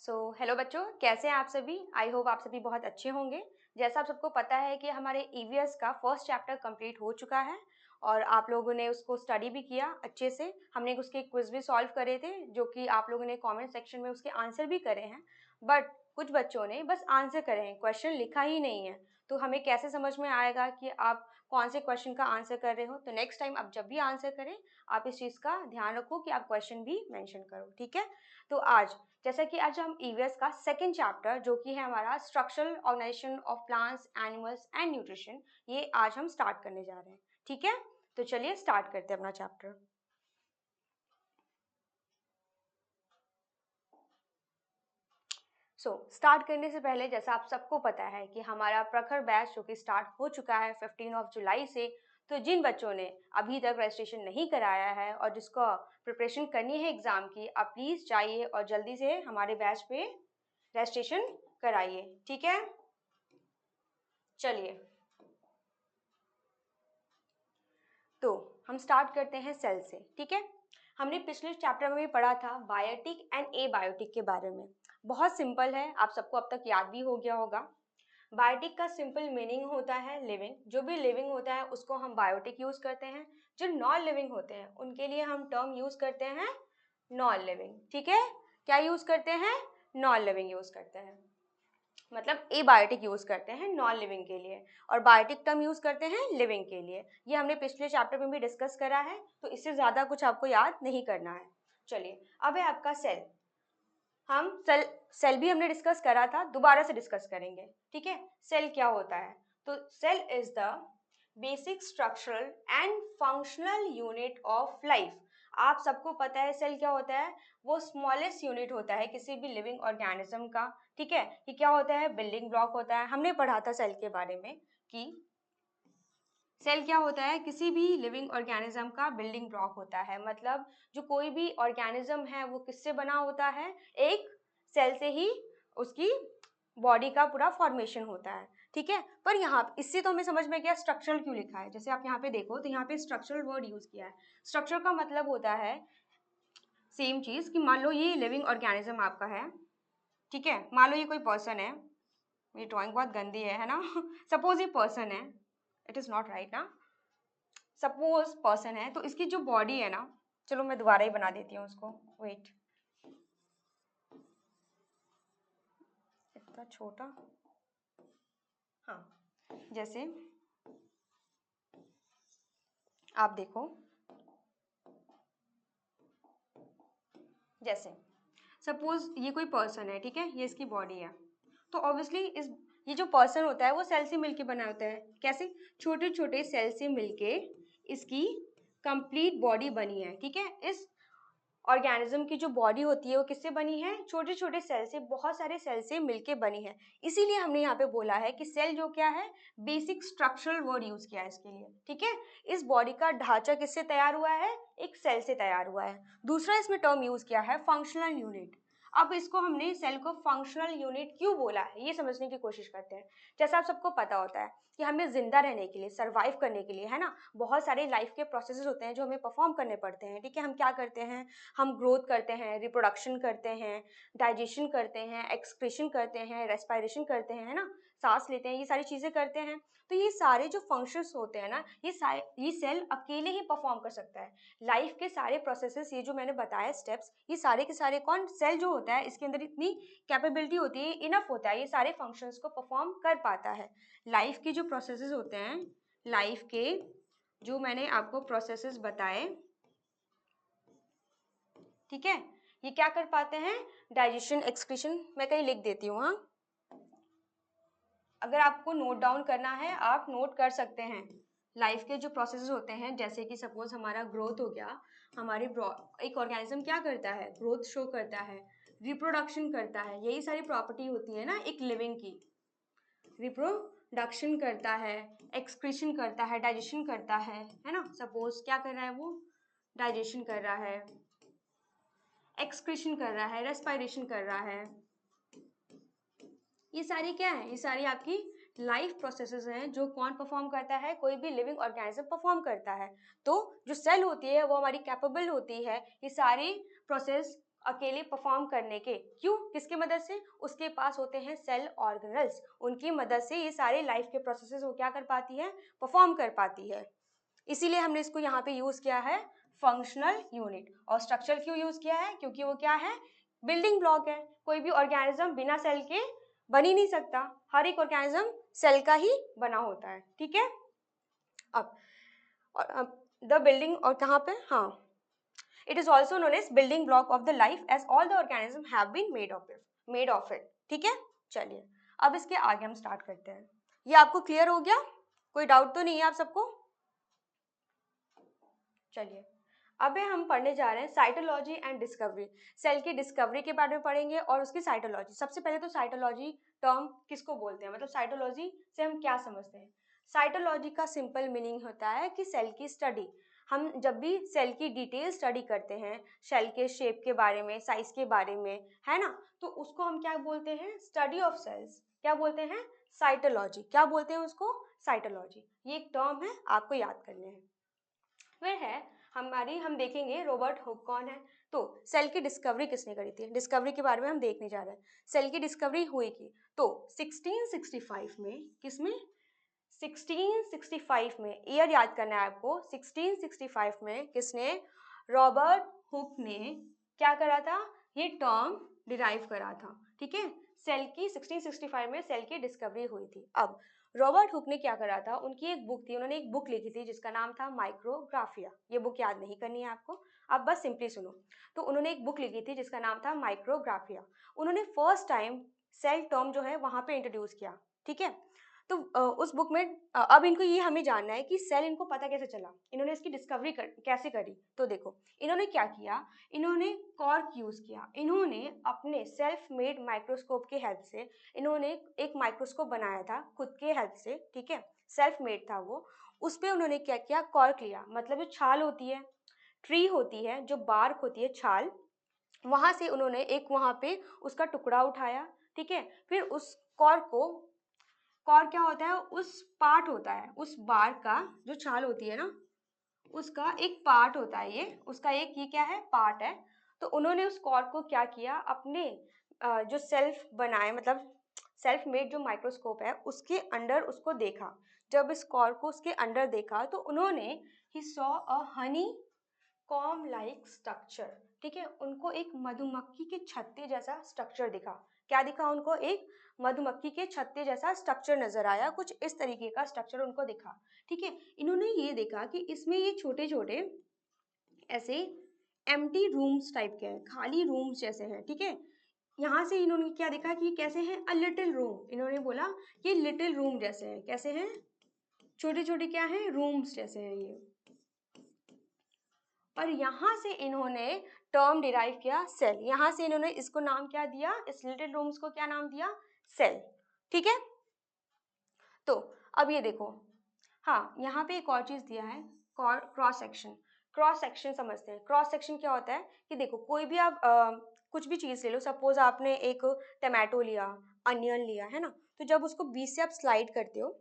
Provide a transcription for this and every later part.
Hello बच्चों, कैसे हैं आप सभी। आई होप आप सभी बहुत अच्छे होंगे। जैसा आप सबको पता है कि हमारे ईवीएस का फर्स्ट चैप्टर कंप्लीट हो चुका है और आप लोगों ने उसको स्टडी भी किया अच्छे से। हमने उसके क्विज भी सॉल्व करे थे जो कि आप लोगों ने कमेंट सेक्शन में उसके आंसर भी करे हैं। बट कुछ बच्चों ने बस आंसर करे हैं, क्वेश्चन लिखा ही नहीं है। तो हमें कैसे समझ में आएगा कि आप कौन से क्वेश्चन का आंसर कर रहे हो। तो नेक्स्ट टाइम आप जब भी आंसर करें, आप इस चीज़ का ध्यान रखो कि आप क्वेश्चन भी मेंशन करो, ठीक है। तो जैसा कि आज हम ईवीएस का सेकंड चैप्टर जो कि है हमारा structural organisation of plants, animals and nutrition, ये आज हम स्टार्ट करने जा रहे हैं, ठीक है। तो चलिए स्टार्ट करते हैं अपना चैप्टर। स्टार्ट करने से पहले जैसा आप सबको पता है कि हमारा प्रखर बैच जो कि स्टार्ट हो चुका है 15 जुलाई से। तो जिन बच्चों ने अभी तक रजिस्ट्रेशन नहीं कराया है और जिसको प्रिपरेशन करनी है एग्ज़ाम की, आप प्लीज़ जाइए और जल्दी से हमारे बैच पे रजिस्ट्रेशन कराइए, ठीक है। चलिए, तो हम स्टार्ट करते हैं सेल से, ठीक है। हमने पिछले चैप्टर में भी पढ़ा था बायोटिक एंड एबायोटिक के बारे में। बहुत सिंपल है, आप सबको अब तक याद भी हो गया होगा। बायोटिक का सिंपल मीनिंग होता है लिविंग। जो भी लिविंग होता है उसको हम बायोटिक यूज करते हैं। जो नॉन लिविंग होते हैं उनके लिए हम टर्म यूज करते हैं नॉन लिविंग, ठीक है। क्या यूज करते हैं? नॉन लिविंग यूज करते हैं, मतलब एबायोटिक यूज करते हैं नॉन लिविंग के लिए और बायोटिक टर्म यूज करते हैं लिविंग के लिए। ये हमने पिछले चैप्टर में भी डिस्कस करा है, तो इससे ज्यादा कुछ आपको याद नहीं करना है। चलिए, अब है आपका सेल। हम सेल भी हमने डिस्कस करा था, दोबारा से डिस्कस करेंगे, ठीक है। सेल क्या होता है? तो cell is the basic structural and functional unit of life. आप सबको पता है सेल क्या होता है। वो स्मॉलेस्ट यूनिट होता है किसी भी लिविंग ऑर्गेनिज्म का, ठीक है। ये क्या होता है? बिल्डिंग ब्लॉक होता है। हमने पढ़ा था सेल के बारे में कि सेल क्या होता है, किसी भी लिविंग ऑर्गेनिज्म का बिल्डिंग ब्लॉक होता है। मतलब जो कोई भी ऑर्गेनिज्म है वो किससे बना होता है? एक सेल से ही उसकी बॉडी का पूरा फॉर्मेशन होता है, ठीक है। पर यहाँ इससे तो हमें समझ में गया स्ट्रक्चरल क्यों लिखा है। जैसे आप यहाँ पे देखो तो यहाँ पे स्ट्रक्चरल वर्ड यूज किया है। स्ट्रक्चर का मतलब होता है सेम चीज कि मान लो ये लिविंग ऑर्गेनिज्म आपका है, ठीक है। मान लो ये कोई पर्सन है। मेरी ड्राइंग बहुत गंदी है ना। सपोज ये पर्सन है, इट इज नॉट राइट ना। सपोज पर्सन है तो इसकी जो बॉडी है ना, चलो मैं दोबारा ही बना देती हूँ उसको। वेट, इतना छोटा। हाँ, जैसे आप देखो, जैसे सपोज ये कोई पर्सन है, ठीक है। ये इसकी बॉडी है। तो ऑब्वियसली ये जो पर्सन होता है वो सेल से मिलके बना होता है। कैसे? छोटे छोटे सेल से मिलके इसकी कंप्लीट बॉडी बनी है, ठीक है। इस ऑर्गेनिज्म की जो बॉडी होती है वो किससे बनी है? छोटे छोटे सेल से, बहुत सारे सेल से मिलके बनी है। इसीलिए हमने यहाँ पे बोला है कि सेल जो क्या है, बेसिक स्ट्रक्चरल वर्ड यूज किया है इसके लिए, ठीक है। इस बॉडी का ढांचा किससे तैयार हुआ है? एक सेल से तैयार हुआ है। दूसरा इसमें टर्म यूज किया है फंक्शनल यूनिट। अब इसको हमने सेल को फंक्शनल यूनिट क्यों बोला है ये समझने की कोशिश करते हैं। जैसा आप सबको पता होता है कि हमें जिंदा रहने के लिए, सर्वाइव करने के लिए, है ना, बहुत सारे लाइफ के प्रोसेसेस होते हैं जो हमें परफॉर्म करने पड़ते हैं, ठीक है। हम क्या करते हैं? हम ग्रोथ करते हैं, रिप्रोडक्शन करते हैं, डाइजेशन करते हैं, एक्सक्रीशन करते हैं, रेस्पिरेशन करते हैं, है ना, सांस लेते हैं, ये सारी चीज़ें करते हैं। तो ये सारे जो फंक्शंस होते हैं ना, ये सेल अकेले ही परफॉर्म कर सकता है। लाइफ के सारे प्रोसेसेस, ये जो मैंने बताया स्टेप्स, ये सारे के सारे कौन? सेल जो होता है इसके अंदर इतनी कैपेबिलिटी होती है, इनफ होता है, ये सारे फंक्शंस को परफॉर्म कर पाता है। लाइफ के जो प्रोसेसेस होते हैं, लाइफ के जो मैंने आपको प्रोसेसेस बताए, ठीक है, ये क्या कर पाते हैं? Digestion, excretion. मैं कहीं लिख देती हूँ, हाँ, अगर आपको नोट डाउन करना है आप नोट कर सकते हैं। लाइफ के जो प्रोसेसेस होते हैं, जैसे कि सपोज हमारा ग्रोथ हो गया। हमारी एक ऑर्गेनिज्म क्या करता है? ग्रोथ शो करता है, रिप्रोडक्शन करता है, यही सारी प्रॉपर्टी होती है ना एक लिविंग की। रिप्रोडक्शन करता है, एक्सक्रीशन करता है, डाइजेशन करता है ना। सपोज क्या कर रहा है वो? डाइजेशन कर रहा है, एक्सक्रीशन कर रहा है, रेस्पिरेशन कर रहा है। ये सारी क्या है? ये सारी आपकी लाइफ प्रोसेसेस हैं जो कौन परफॉर्म करता है? कोई भी लिविंग ऑर्गेनिज्म परफॉर्म करता है। तो जो सेल होती है वो हमारी कैपेबल होती है ये सारी प्रोसेस अकेले परफॉर्म करने के। क्यों? किसकी मदद से? उसके पास होते हैं सेल ऑर्गेनल्स, उनकी मदद से ये सारे लाइफ के प्रोसेसेस वो क्या कर पाती है? परफॉर्म कर पाती है। इसीलिए हमने इसको यहाँ पे यूज किया है फंक्शनल यूनिट। और स्ट्रक्चर क्यों यूज किया है? क्योंकि वो क्या है? बिल्डिंग ब्लॉक है। कोई भी ऑर्गेनिज्म बिना सेल के बन ही नहीं सकता, हर एक ऑर्गेनिज्म सेल का ही बना होता है। ठीक है, अब द बिल्डिंग, और कहाँ पे, हाँ, it is also known as building block of the life as all the organism have been made of it। ठीक है, चलिए अब इसके आगे हम स्टार्ट करते हैं। ये आपको क्लियर हो गया? कोई डाउट तो नहीं है आप सबको? चलिए अब हम पढ़ने जा रहे हैं साइटोलॉजी एंड डिस्कवरी। सेल की डिस्कवरी के बारे में पढ़ेंगे और उसकी साइटोलॉजी। सबसे पहले तो साइटोलॉजी टर्म किसको बोलते हैं, मतलब साइटोलॉजी से हम क्या समझते हैं? साइटोलॉजी का सिंपल मीनिंग होता है कि सेल की स्टडी। हम जब भी सेल की डिटेल स्टडी करते हैं, सेल के शेप के बारे में, साइज के बारे में, है ना, तो उसको हम क्या बोलते हैं? Study of cells. क्या बोलते हैं? साइटोलॉजी। क्या बोलते हैं उसको? साइटोलॉजी। ये एक टर्म है, आपको याद करने हैं। फिर है हम देखेंगे रॉबर्ट हुक कौन है। तो सेल की डिस्कवरी किसने करी थी? डिस्कवरी के बारे में हम देखने जा रहे हैं। सेल की डिस्कवरी हुई थी तो 1665 में। किसमें? 1665 में। ईयर याद करना है आपको। 1665 में किसने? रॉबर्ट हुक ने क्या करा था? ये टर्म डिराइव करा था। ठीक है, सेल की 1665 में सेल की डिस्कवरी हुई थी। अब रॉबर्ट हुक ने क्या करा था? उनकी एक बुक थी, उन्होंने एक बुक लिखी थी जिसका नाम था माइक्रोग्राफिया। ये बुक याद नहीं करनी है आपको, आप बस सिंपली सुनो। तो उन्होंने एक बुक लिखी थी जिसका नाम था माइक्रोग्राफिया। उन्होंने फर्स्ट टाइम सेल टर्म जो है वहां पे इंट्रोड्यूस किया। ठीक है, तो उस बुक में अब इनको ये हमें जानना है कि सेल इनको पता कैसे चला, इन्होंने इसकी डिस्कवरी कैसे करी। तो देखो इन्होंने क्या किया, इन्होंने कॉर्क यूज किया। इन्होंने अपने सेल्फ मेड माइक्रोस्कोप के हेल्प से इन्होंने एक माइक्रोस्कोप बनाया था खुद के हेल्प से। ठीक है, सेल्फ मेड था वो। उस पर उन्होंने क्या किया? कॉर्क लिया, मतलब जो छाल होती है, ट्री होती है, जो बार्क होती है, छाल, वहां से उन्होंने एक वहां पे उसका टुकड़ा उठाया। ठीक है, फिर उस कॉर्क को, कॉर्क क्या होता है? उस पार्ट होता है, उस बार का जो छाल होती है ना, उसका एक पार्ट होता है, ये उसका एक, ये क्या है? पार्ट है। तो उन्होंने उस कॉर्क को क्या किया? अपने जो सेल्फ बनाए, मतलब सेल्फ मेड जो माइक्रोस्कोप है उसके अंदर उसको देखा। जब इस कॉर्क को उसके अंदर देखा तो उन्होंने he saw a Honey com like structure. ठीक है, उनको एक मधुमक्खी के छत्ते जैसा स्ट्रक्चर दिखा। क्या दिखा उनको? एक मधुमक्खी के छत्ते जैसा स्ट्रक्चर नजर आया, कुछ इस तरीके का स्ट्रक्चर उनको दिखा। ठीक है, इन्होंने ये देखा कि इसमें ये छोटे छोटे ऐसे एम्प्टी रूम्स टाइप के हैं, खाली रूम्स जैसे हैं। ठीक है, यहाँ से इन्होंने क्या देखा कि कैसे हैं? A little room. इन्होंने बोला कि लिटिल रूम जैसे हैं। कैसे हैं? छोटे छोटे क्या हैं? रूम्स जैसे हैं ये। और यहाँ से इन्होंने टर्म डिराइव किया सेल। यहाँ से इन्होंने इसको नाम क्या दिया? इस लिटिल रूम्स को क्या नाम दिया? सेल। ठीक है, तो अब ये देखो, हाँ, यहाँ पे एक और चीज दिया है, क्रॉस सेक्शन। क्रॉस सेक्शन समझते हैं। क्रॉस सेक्शन क्या होता है कि देखो कोई भी आप कुछ भी चीज ले लो, सपोज आपने एक टमाटो लिया, अनियन लिया, है ना, तो जब उसको बीच से आप स्लाइड करते हो,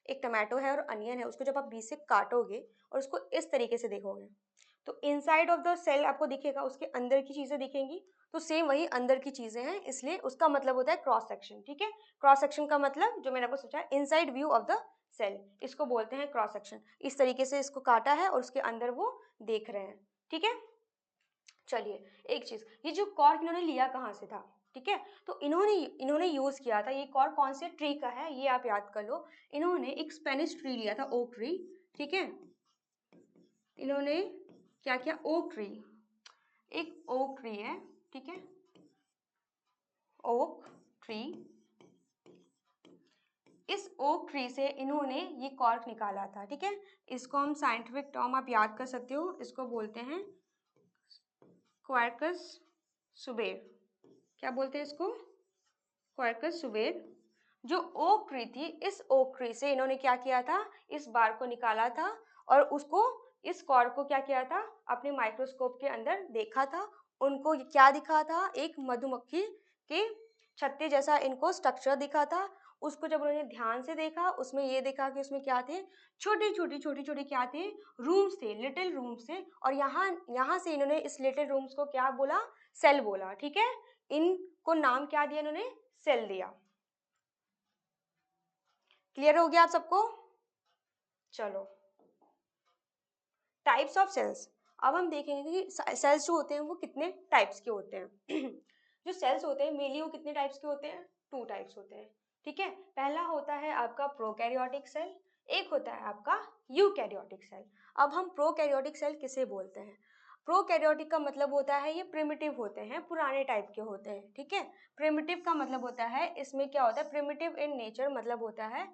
एक टमाटो है और अनियन है, उसको जब आप बीच से काटोगे और उसको इस तरीके से देखोगे तो इनसाइड ऑफ द सेल आपको दिखेगा, उसके अंदर की चीजें दिखेंगी। तो सेम वही अंदर की चीजें हैं, इसलिए उसका मतलब होता है क्रॉस सेक्शन। ठीक है, क्रॉस सेक्शन का मतलब जो मैंने आपको सोचा है, inside view of the cell, इसको बोलते हैं क्रॉस सेक्शन। इस तरीके से इसको काटा है और उसके अंदर वो देख रहे हैं। ठीक है, चलिए एक चीज, ये जो कॉर्क इन्होंने लिया कहाँ से था? ठीक है, तो इन्होंने यूज किया था, ये कॉर्क कौन से ट्री का है ये आप याद कर लो। इन्होंने एक स्पेनिश ट्री लिया था, ओक ट्री। ठीक है, इन्होंने क्या किया? ओक ट्री, एक ओक ट्री है। ठीक है, ओक ट्री, इस ओक ट्री से इन्होंने ये कॉर्क निकाला था। ठीक है, इसको हम साइंटिफिक टर्म आप याद कर सकते हो, इसको बोलते हैं क्वार्कस सुबेर। क्या बोलते हैं इसको? क्वार्कस सुबेर। जो ओक ट्री थी, इस ओक ट्री से इन्होंने क्या किया था? इस बार को निकाला था और उसको, इस कॉर्क को क्या किया था? अपने माइक्रोस्कोप के अंदर देखा था। उनको क्या दिखा था? एक मधुमक्खी के छत्ते जैसा इनको स्ट्रक्चर दिखा था। उसको जब उन्होंने ध्यान से देखा, उसमें ये देखा कि उसमें क्या थे, छोटी छोटी क्या थे, रूम्स थे, लिटिल रूम्स थे। और यहाँ से इन्होंने इस लिटिल रूम्स को क्या बोला, सेल बोला। ठीक है, इनको नाम क्या दिया इन्होंने, सेल दिया। क्लियर हो गया आप सबको? चलो, टाइप्स ऑफ सेल्स। अब हम देखेंगे कि सेल्स जो होते हैं वो कितने टाइप्स के होते हैं। जो सेल्स होते हैं मेनली वो कितने टाइप्स के होते हैं, 2 टाइप्स होते हैं। ठीक है, पहला होता है आपका प्रोकैरियोटिक सेल, एक होता है आपका यूकैरियोटिक सेल। अब हम प्रोकैरियोटिक सेल किसे बोलते हैं, प्रोकैरियोटिक का मतलब होता है ये प्रिमिटिव होते हैं, पुराने टाइप के होते हैं। ठीक है, प्रिमिटिव का मतलब होता है, इसमें क्या होता है, प्रिमिटिव इन नेचर मतलब होता है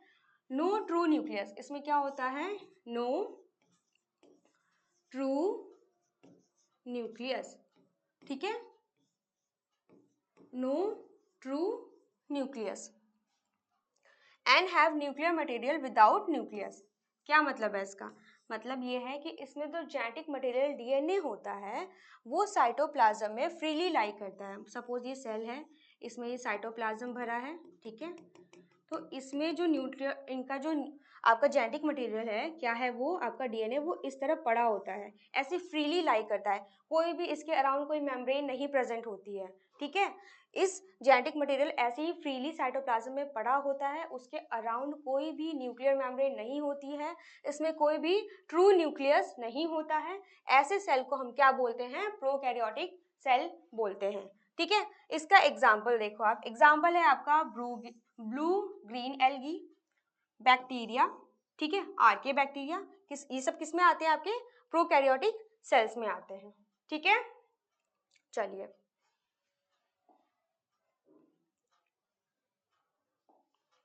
नो ट्रू न्यूक्लियस। इसमें क्या होता है, नो ट्रू न्यूक्लियस। ठीक है, no true nucleus and have nuclear material without nucleus. क्या मतलब है इसका, मतलब ये है कि इसमें जो जेनेटिक मटेरियल डीएनए होता है वो साइटोप्लाज्म में फ्रीली लाई करता है। सपोज ये सेल है, इसमें ये साइटोप्लाज्म भरा है। ठीक है, तो इसमें जो न्यूक्लियर, इनका जो आपका जेनेटिक मटेरियल है, क्या है वो आपका डीएनए, वो इस तरह पड़ा होता है, ऐसे फ्रीली लाई करता है, कोई भी इसके अराउंड कोई मेम्ब्रेन नहीं प्रेजेंट होती है। ठीक है, इस जेनेटिक मटेरियल ऐसे ही फ्रीली साइटोप्लाज्म में पड़ा होता है, उसके अराउंड कोई भी न्यूक्लियर मेम्ब्रेन नहीं होती है, इसमें कोई भी ट्रू न्यूक्लियस नहीं होता है। ऐसे सेल को हम क्या बोलते हैं, प्रोकैरियोटिक सेल बोलते हैं। ठीक है, इसका एग्जाम्पल देखो आप, एग्जाम्पल है आपका ब्लू ग्रीन एल्गी, बैक्टीरिया। ठीक है, आर्के बैक्टीरिया, ये सब किस में आते हैं, आपके प्रोकैरियोटिक सेल्स में आते हैं। ठीक है, चलिए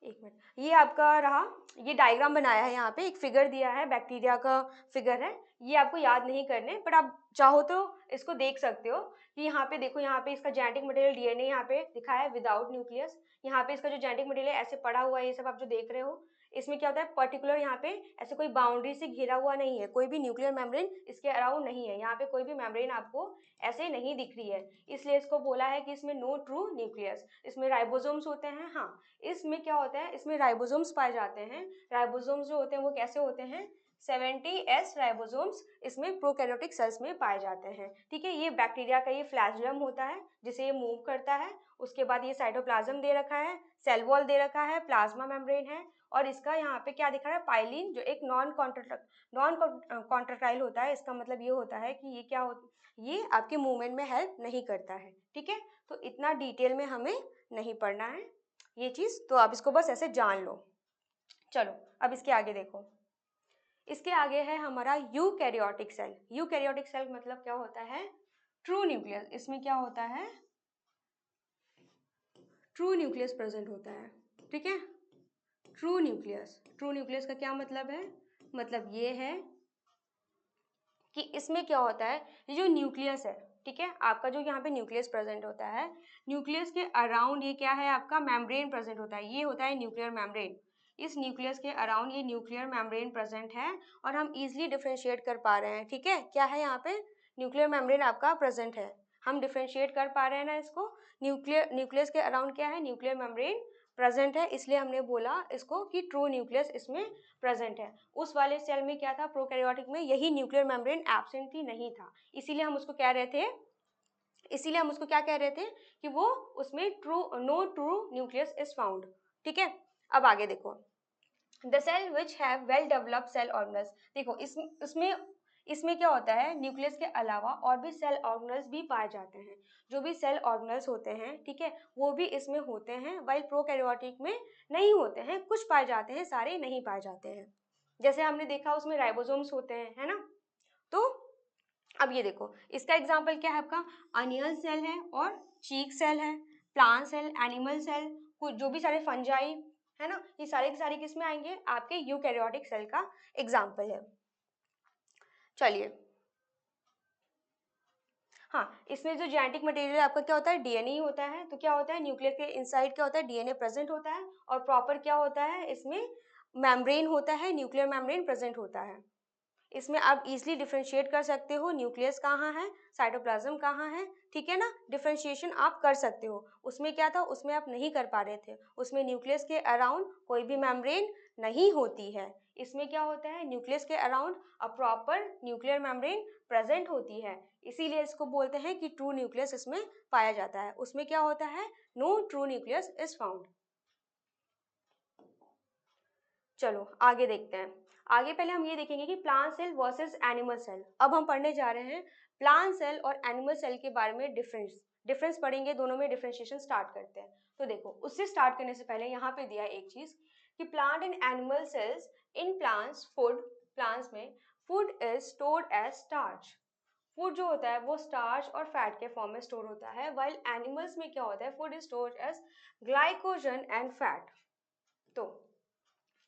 एक मिनट, ये आपका रहा, ये डायग्राम बनाया है, यहाँ पे एक फिगर दिया है, बैक्टीरिया का फिगर है। ये आपको याद नहीं करने, बट आप चाहो तो इसको देख सकते हो कि यहाँ पे देखो, यहाँ पे इसका जेनेटिक मटेरियल डीएनए यहाँ पे दिखा है विदाउट न्यूक्लियस। यहाँ पे इसका जो जेनेटिक मटेरियल ऐसे पड़ा हुआ है, ये सब आप जो देख रहे हो, इसमें क्या होता है, पर्टिकुलर यहाँ पे ऐसे कोई बाउंड्री से घिरा हुआ नहीं है, कोई भी न्यूक्लियर मेम्ब्रेन इसके अराउंड नहीं है, यहाँ पे कोई भी मेम्ब्रेन आपको ऐसे नहीं दिख रही है, इसलिए इसको बोला है कि इसमें नो ट्रू न्यूक्लियस। इसमें राइबोसोम्स होते हैं, हाँ, इसमें क्या होता है, इसमें राइबोसोम्स पाए जाते हैं। राइबोसोम्स जो होते हैं वो कैसे होते हैं, 70S राइबोसोम्स इसमें प्रोकैरियोटिक सेल्स में पाए जाते हैं। ठीक है, ये बैक्टीरिया का ये फ्लैजुलम होता है जिसे ये मूव करता है। उसके बाद ये साइटोप्लाज्म दे रखा है, सेल वॉल दे रखा है, प्लाज्मा मेम्ब्रेन है, और इसका यहाँ पे क्या दिख रहा है, पाइलिन, जो एक नॉन कॉन्ट्रैक्टाइल होता है। इसका मतलब ये होता है कि ये क्या होता, ये आपके मूवमेंट में हेल्प नहीं करता है। ठीक है, तो इतना डिटेल में हमें नहीं पढ़ना है ये चीज़, तो आप इसको बस ऐसे जान लो। चलो अब इसके आगे देखो, इसके आगे है हमारा यूकैरियोटिक सेल। यूकैरियोटिक सेल मतलब क्या होता है, ट्रू न्यूक्लियस। इसमें क्या होता है, ट्रू न्यूक्लियस प्रेजेंट होता है। ठीक है, ट्रू न्यूक्लियस, ट्रू न्यूक्लियस का क्या मतलब है, मतलब ये है कि इसमें क्या होता है, ये जो न्यूक्लियस है, ठीक है, आपका जो यहाँ पे न्यूक्लियस प्रेजेंट होता है, न्यूक्लियस के अराउंड ये क्या है, आपका मेम्ब्रेन प्रेजेंट होता है, ये होता है न्यूक्लियर मेम्ब्रेन। इस न्यूक्लियस के अराउंड ये न्यूक्लियर मेम्ब्रेन प्रेजेंट है, और हम इजिली डिफ्रेंशिएट कर पा रहे हैं। ठीक है, क्या है यहाँ पे, न्यूक्लियर मेम्ब्रेन आपका प्रेजेंट है, हम डिफ्रेंशिएट कर पा रहे हैं ना इसको। न्यूक्लियस के अराउंड क्या है, न्यूक्लियर मेम्ब्रेन प्रेजेंट है, इसलिए हमने बोला इसको कि ट्रू न्यूक्लियस इसमें प्रेजेंट है। उस वाले सेल में क्या था, प्रोकैरियोटिक में यही न्यूक्लियर मेम्ब्रेन एब्सेंट ही नहीं था, इसीलिए हम उसको क्या कह रहे थे कि वो उसमें no true nucleus is found. ठीक है, अब आगे देखो, the cell which have well developed cell organelles. देखो इसमें क्या होता है, न्यूक्लियस के अलावा और भी सेल ऑर्गेनल्स भी पाए जाते हैं। जो भी सेल ऑर्गेनल्स होते हैं, ठीक है, वो भी इसमें होते हैं, वाइल प्रोकैरियोटिक में नहीं होते हैं, कुछ पाए जाते हैं, सारे नहीं पाए जाते हैं। जैसे हमने देखा उसमें राइबोसोम्स होते हैं, है ना। तो अब ये देखो, इसका एग्जाम्पल क्या है, आपका अनियल सेल है और चीक सेल है, प्लांट सेल, एनिमल सेल, कुछ जो भी सारे फंजाई है ना, ये सारे के सारे किस में आएंगे, आपके यूकैरियोटिक सेल का एग्जाम्पल है। चलिए, हाँ, इसमें जो जेनेटिक मटेरियल आपका क्या होता है, डीएनए ही होता है। तो क्या होता है, न्यूक्लियस के इनसाइड क्या होता है, डीएनए प्रेजेंट होता है, और प्रॉपर क्या होता है, इसमें मेम्ब्रेन होता है, न्यूक्लियर मेम्ब्रेन प्रेजेंट होता है। इसमें आप इजीली डिफरेंशिएट कर सकते हो, न्यूक्लियस कहाँ है, साइटोप्लाज्म कहाँ है, ठीक है ना, डिफरेंशिएशन आप कर सकते हो। उसमें क्या था, उसमें आप नहीं कर पा रहे थे, उसमें न्यूक्लियस के अराउंड कोई भी मेम्ब्रेन नहीं होती है। इसमें क्या होता है, न्यूक्लियस के around a proper nuclear membrane present होती है, इसीलिए इसको बोलते हैं कि ट्रू न्यूक्लियस इसमें पाया जाता है। उसमें क्या होता है, no true nucleus is found. चलो आगे देखते हैं। आगे पहले हम ये देखेंगे कि plant cell versus animal cell. अब हम पढ़ने जा रहे हैं प्लांट सेल और एनिमल सेल के बारे में डिफरेंस पढ़ेंगे, दोनों में डिफरेंशिएशन स्टार्ट करते हैं। तो देखो, उससे स्टार्ट करने से पहले यहाँ पे दिया है एक चीज कि plant and animal cells in plants food, plants में food is stored as starch. Food जो होता है वो स्टार्च और फैट के फॉर्म में स्टोर होता है, वाइल एनिमल्स में क्या होता है, food is stored as glycogen and fat. तो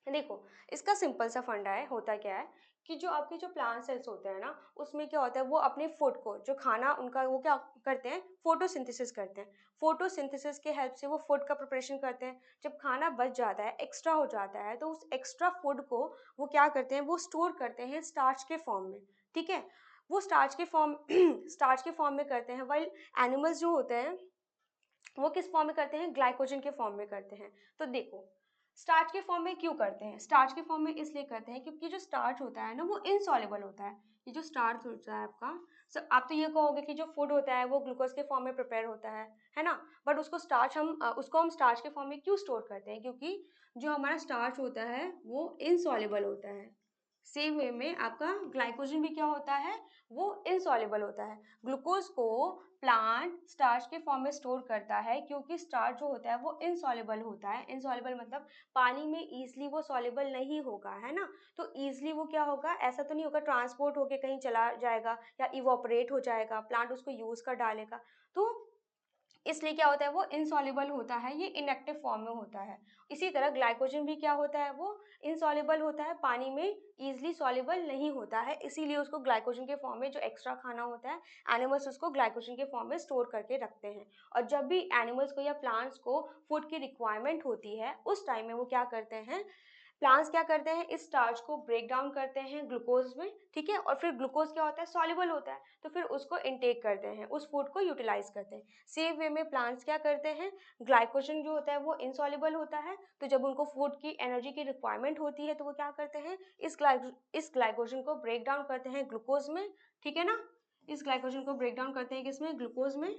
देखो, इसका सिंपल सा फंडा है, होता क्या है कि जो आपके जो प्लांट सेल्स होते हैं ना, उसमें क्या होता है, वो अपने फूड को, जो खाना उनका, वो क्या करते हैं, फोटोसिंथेसिस करते हैं। फोटोसिंथेसिस के हेल्प से वो फूड का प्रिपरेशन करते हैं। जब खाना बच जाता है, एक्स्ट्रा हो जाता है, तो उस एक्स्ट्रा फूड को वो क्या करते हैं, वो स्टोर करते हैं स्टार्च के फॉर्म में, ठीक है। वो स्टार्च के फॉर्म स्टार्च के फॉर्म में करते हैं, वाइल एनिमल्स जो होते हैं वो किस फॉर्म में करते हैं, ग्लाइकोजन के फॉर्म में करते हैं। तो देखो, स्टार्च के फॉर्म में क्यों करते हैं, स्टार्च के फॉर्म में इसलिए करते हैं क्योंकि जो स्टार्च होता है ना, वो इनसॉल्युबल होता है। ये जो स्टार्च होता है आपका, आप तो ये कहोगे कि जो फूड होता है वो ग्लूकोज के फॉर्म में प्रिपेयर होता है ना, बट उसको उसको हम स्टार्च के फॉर्म में क्यों स्टोर करते हैं, क्योंकि जो हमारा स्टार्च होता है वो इनसॉल्युबल होता है। सेम वे में आपका ग्लाइकोजन भी क्या होता है, वो इनसॉल्युबल होता है। ग्लूकोज को प्लांट स्टार्च के फॉर्म में स्टोर करता है क्योंकि स्टार्च जो होता है वो इनसॉल्युबल होता है। इनसॉल्युबल मतलब पानी में ईजिली वो सॉल्युबल नहीं होगा, है ना। तो ईजिली वो क्या होगा, ऐसा तो नहीं होगा ट्रांसपोर्ट होके कहीं चला जाएगा या इवोपरेट हो जाएगा, प्लांट उसको यूज कर डालेगा। तो इसलिए क्या होता है, वो इनसॉल्युबल होता है, ये इनएक्टिव फॉर्म में होता है। इसी तरह ग्लाइकोजन भी क्या होता है, वो इनसॉल्युबल होता है, पानी में इजीली सॉल्युबल नहीं होता है, इसीलिए उसको ग्लाइकोजन के फॉर्म में, जो एक्स्ट्रा खाना होता है, एनिमल्स उसको ग्लाइकोजन के फॉर्म में स्टोर करके रखते हैं। और जब भी एनिमल्स को या प्लांट्स को फूड की रिक्वायरमेंट होती है, उस टाइम में वो क्या करते हैं, प्लांट्स क्या करते हैं, इस स्टार्च को ब्रेक डाउन करते हैं ग्लूकोज में, ठीक है, और फिर ग्लूकोज क्या होता है, सॉल्युबल होता है, तो फिर उसको इनटेक करते हैं, उस फूड को यूटिलाइज करते हैं। सेम वे में प्लांट्स क्या करते हैं, ग्लाइकोजन जो होता है वो इनसॉल्युबल होता है, तो जब उनको फूड की एनर्जी की रिक्वायरमेंट होती है तो वो क्या करते हैं, इस ग्लाइकोजन को ब्रेक डाउन करते हैं ग्लूकोज में, ठीक है ना। इस ग्लाइकोजन को ब्रेक डाउन करते हैं किसमें, ग्लूकोज में,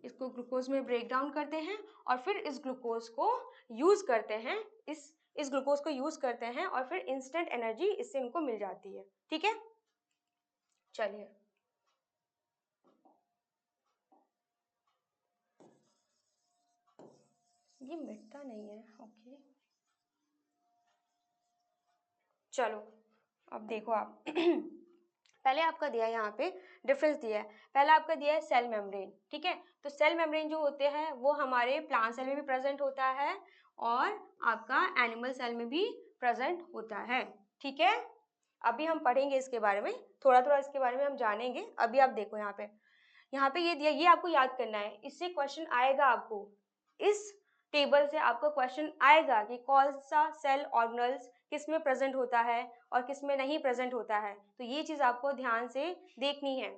इसको ग्लूकोज में ब्रेक डाउन करते हैं और फिर इस ग्लूकोज को यूज करते हैं, इस ग्लूकोज को यूज करते हैं और फिर इंस्टेंट एनर्जी इससे इनको मिल जाती है, ठीक है। चलिए, ये मिटता नहीं है, ओके। चलो, अब देखो आप पहले आपका दिया है यहाँ पे डिफरेंस दिया है, पहला आपका दिया है सेल मेम्ब्रेन, ठीक है। तो सेल मेम्ब्रेन जो होते हैं वो हमारे प्लांट सेल में भी प्रेजेंट होता है और आपका एनिमल सेल में भी प्रेजेंट होता है, ठीक है। अभी हम पढ़ेंगे इसके बारे में, थोड़ा थोड़ा इसके बारे में हम जानेंगे। अभी आप देखो यहाँ पे ये दिया, ये आपको याद करना है, इससे क्वेश्चन आएगा आपको, इस टेबल से आपको क्वेश्चन आएगा कि कौन सा सेल ऑर्गेनल्स किस में प्रेजेंट होता है और किस में नहीं प्रेजेंट होता है, तो ये चीज आपको ध्यान से देखनी है।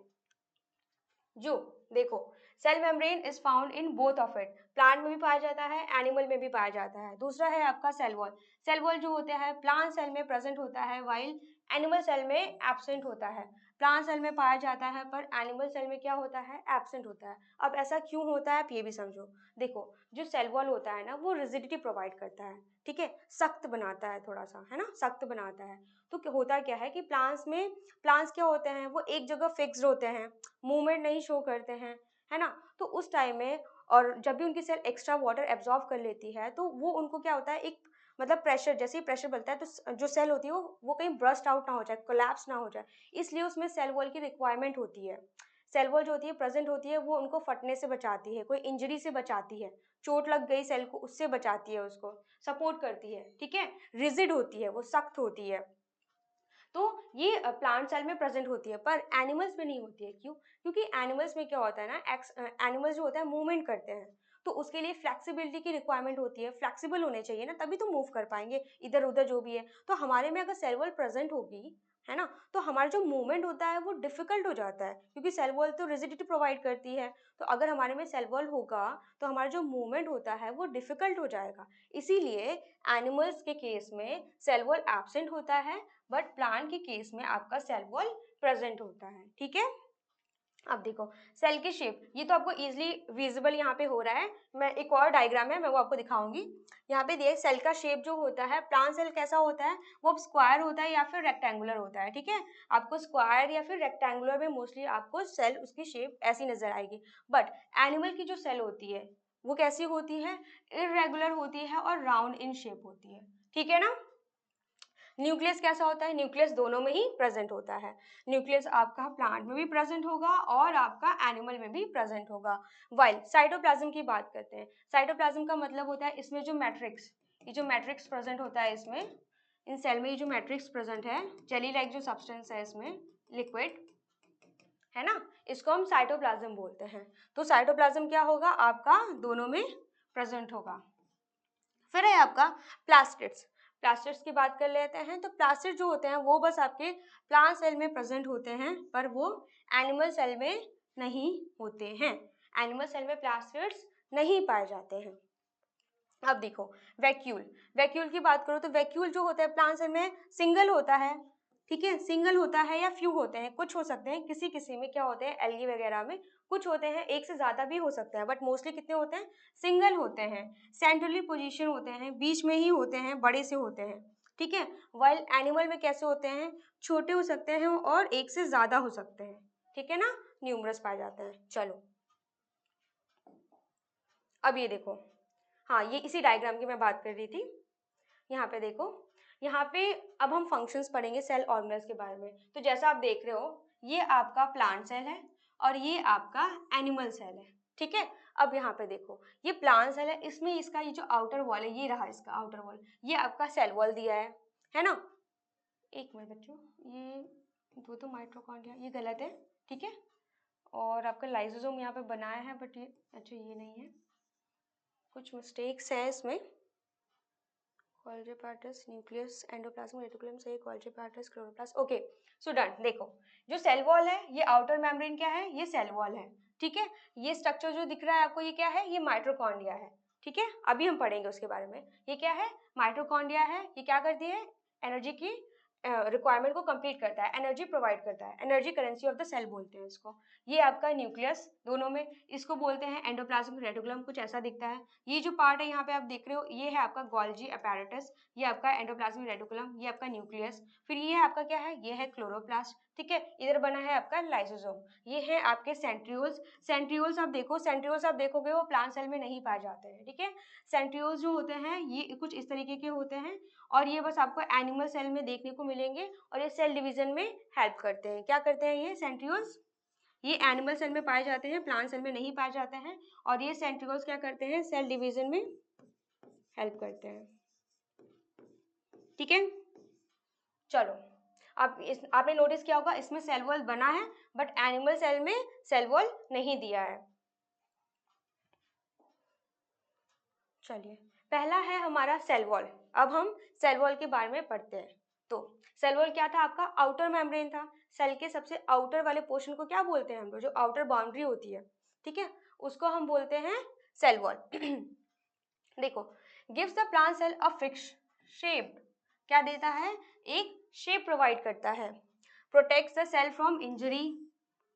जो देखो, cell membrane is found in both of it, plant में भी पाया जाता है, एनिमल में भी पाया जाता है। दूसरा है आपका सेल वॉल, सेल वॉल जो होता है प्लांट सेल में प्रेजेंट होता है, वाइल एनिमल सेल में एब्सेंट होता है। प्लांट सेल में पाया जाता है पर एनिमल सेल में क्या होता है, एब्सेंट होता है। अब ऐसा क्यों होता है, आप ये भी समझो। देखो, जो सेल वॉल होता है ना, वो रिजिडिटी प्रोवाइड करता है, ठीक है, सख्त बनाता है थोड़ा सा, है ना, सख्त बनाता है। तो होता क्या है कि प्लांट्स क्या होते हैं, वो एक जगह फिक्स्ड होते हैं, मूवमेंट नहीं शो करते हैं, है ना। तो उस टाइम में, और जब भी उनकी सेल एक्स्ट्रा वाटर एब्जॉर्ब कर लेती है, तो वो उनको क्या होता है, एक मतलब प्रेशर, जैसे ही प्रेशर बनता है तो जो सेल होती है वो कहीं ब्रस्ट आउट ना हो जाए, कोलैप्स ना हो जाए, इसलिए उसमें सेल वॉल की रिक्वायरमेंट होती है। सेल वॉल जो होती है प्रेजेंट होती है, वो उनको फटने से बचाती है, कोई इंजरी से बचाती है, चोट लग गई सेल को उससे बचाती है, उसको सपोर्ट करती है, ठीक है। रिजिड होती है, वो सख्त होती है। तो ये प्लांट सेल में प्रेजेंट होती है पर एनिमल्स में नहीं होती है। क्यों, क्योंकि एनिमल्स में क्या होता है ना, एनिमल्स जो होता है मूवमेंट करते हैं, तो उसके लिए फ्लेक्सिबिलिटी की रिक्वायरमेंट होती है, फ्लेक्सिबल होने चाहिए ना, तभी तो मूव कर पाएंगे इधर उधर जो भी है। तो हमारे में अगर सेल वॉल प्रेजेंट होगी, है ना, तो हमारा जो मूवमेंट होता है वो डिफिकल्ट हो जाता है, क्योंकि सेल वॉल तो रिजिडिटी प्रोवाइड करती है। तो अगर हमारे में सेल वॉल होगा तो हमारा जो मूवमेंट होता है वो डिफिकल्ट हो जाएगा। इसीलिए एनिमल्स के केस में सेल वॉल एब्सेंट होता है, बट प्लांट के केस में आपका सेल वॉल प्रेजेंट होता है। ठीक है, अब देखो सेल की शेप, ये तो आपको इजीली विजिबल यहाँ पे हो रहा है। मैं एक और डायग्राम है, मैं वो आपको दिखाऊंगी। यहाँ पे देख, सेल का शेप जो होता है, प्लांट सेल कैसा होता है, वो स्क्वायर होता है या फिर रेक्टेंगुलर होता है। ठीक है, आपको स्क्वायर या फिर रेक्टेंगुलर में मोस्टली आपको सेल उसकी शेप ऐसी नजर आएगी। बट एनिमल की जो सेल होती है वो कैसी होती है, इरेगुलर होती है और राउंड इन शेप होती है। ठीक है ना। न्यूक्लियस कैसा होता है, न्यूक्लियस दोनों में ही प्रेजेंट होता है। न्यूक्लियस आपका प्लांट में भी प्रेजेंट होगा और आपका एनिमल में भी प्रेजेंट होगा। वाइल साइटोप्लाज्म की बात करते हैं, साइटोप्लाज्म का मतलब होता है इसमें जो मैट्रिक्स, ये जो मैट्रिक्स प्रेजेंट होता है इसमें, इन सेल में ये जो मैट्रिक्स प्रेजेंट है, जेली लाइक जो सब्सटेंस है इसमें, लिक्विड है ना, इसको हम साइटोप्लाज्म बोलते हैं। तो साइटोप्लाज्म क्या होगा, आपका दोनों में प्रेजेंट होगा। फिर है आपका प्लास्टिड्स, प्लास्टिड्स की बात कर लेते हैं। तो प्लास्टिड जो होते हैं वो बस आपके प्लांट सेल में प्रेजेंट होते हैं, पर वो एनिमल सेल में नहीं होते हैं। एनिमल सेल में प्लास्टिड्स नहीं पाए जाते हैं। अब देखो वैक्यूल, वैक्यूल की बात करो तो वैक्यूल जो होता है प्लांट सेल में सिंगल होता है। ठीक है, सिंगल होता है या फ्यू होते हैं, कुछ हो सकते हैं, किसी किसी में क्या होते हैं, एल्गी वगैरह में कुछ होते हैं, एक से ज्यादा भी हो सकते हैं, बट मोस्टली कितने होते हैं, सिंगल होते हैं। सेंट्रली पोजीशन होते हैं, बीच में ही होते हैं, बड़े से होते हैं। ठीक है, वाइल एनिमल में कैसे होते हैं, छोटे हो सकते हैं और एक से ज्यादा हो सकते हैं। ठीक है ना, न्यूमरस पाए जाते हैं। चलो अब ये देखो, हाँ ये इसी डायग्राम की मैं बात कर रही थी। यहाँ पे देखो, यहाँ पे अब हम फंक्शंस पढ़ेंगे सेल ऑर्गेनेल्स के बारे में। तो जैसा आप देख रहे हो, ये आपका प्लांट सेल है और ये आपका एनिमल सेल है। ठीक है, अब यहाँ पे देखो, ये प्लांट सेल है, इसमें इसका ये जो आउटर वॉल है, ये रहा इसका आउटर वॉल, ये आपका सेल वॉल दिया है ना। एक मिनट बच्चों, ये दो तो माइटोकॉन्ड्रिया, ये गलत है। ठीक है, और आपका लाइसोसोम यहाँ पे बनाया है, बट ये अच्छा ये नहीं है, कुछ मिस्टेक्स हैं इसमें। Golgi apparatus, nucleus, endoplasm, reticulum से Golgi apparatus, chloroplast. Okay so done. देखो जो सेल वॉल है, ये आउटर मेम्ब्रेन क्या है, ये सेल वॉल है। ठीक है, ये स्ट्रक्चर जो दिख रहा है आपको, ये क्या है, ये माइटोकॉन्ड्रिया है। ठीक है, अभी हम पढ़ेंगे उसके बारे में। ये क्या है, माइटोकॉन्ड्रिया है। ये क्या करती है, एनर्जी की रिक्वायरमेंट को कंप्लीट करता है, एनर्जी प्रोवाइड करता है, energy currency of the cell बोलते हैं इसको। ये आपका न्यूक्लियस दोनों में, इसको बोलते हैं एंडोप्लाज्मिक रेटिकुलम, कुछ ऐसा दिखता है। ये जो पार्ट है यहाँ पे आप देख रहे हो, ये है आपका गोल्गी एपारेटस, ये आपका एंडोप्लाज्मिक रेटिकुलम, ये आपका न्यूक्लियस। फिर ये आपका क्या है, ये है क्लोरोप्लास्ट। ठीक है, इधर बना है आपका लाइसोसोम। ये है आपके सेंट्रियोल्स, सेंट्रियोल्स आप देखो, सेंट्रियोल्स आप देखोगे वो प्लांट सेल में नहीं पाए जाते हैं। ठीक है, सेंट्रियोल्स जो होते हैं ये कुछ इस तरीके के होते हैं, और ये बस आपको एनिमल सेल में देखने को मिलेंगे, और ये सेल डिवीजन में हेल्प करते हैं। क्या करते हैं ये सेंट्रियोल्स, ये एनिमल सेल में पाए जाते हैं, प्लांट सेल में नहीं पाए जाते हैं, और ये सेंट्रियोल्स क्या करते हैं, सेल डिवीजन में हेल्प करते हैं। ठीक है, चलो अब आपने नोटिस किया होगा इसमें सेल वॉल बना है, बट एनिमल सेल में सेल वॉल नहीं दिया है। चलिए पहला है हमारा सेल वॉल। अब हम सेल वॉल के बारे में पढ़ते हैं। तो सेल वॉल क्या था, आपका आउटर मेम्ब्रेन था। सेल के सबसे आउटर वाले पोर्शन को क्या बोलते हैं हम लोग, जो आउटर बाउंड्री होती है, ठीक है, उसको हम बोलते हैं सेल वॉल। देखो, gives the plant cell a fix shape, क्या देता है, एक शेप प्रोवाइड करता है। Protects the cell from injury,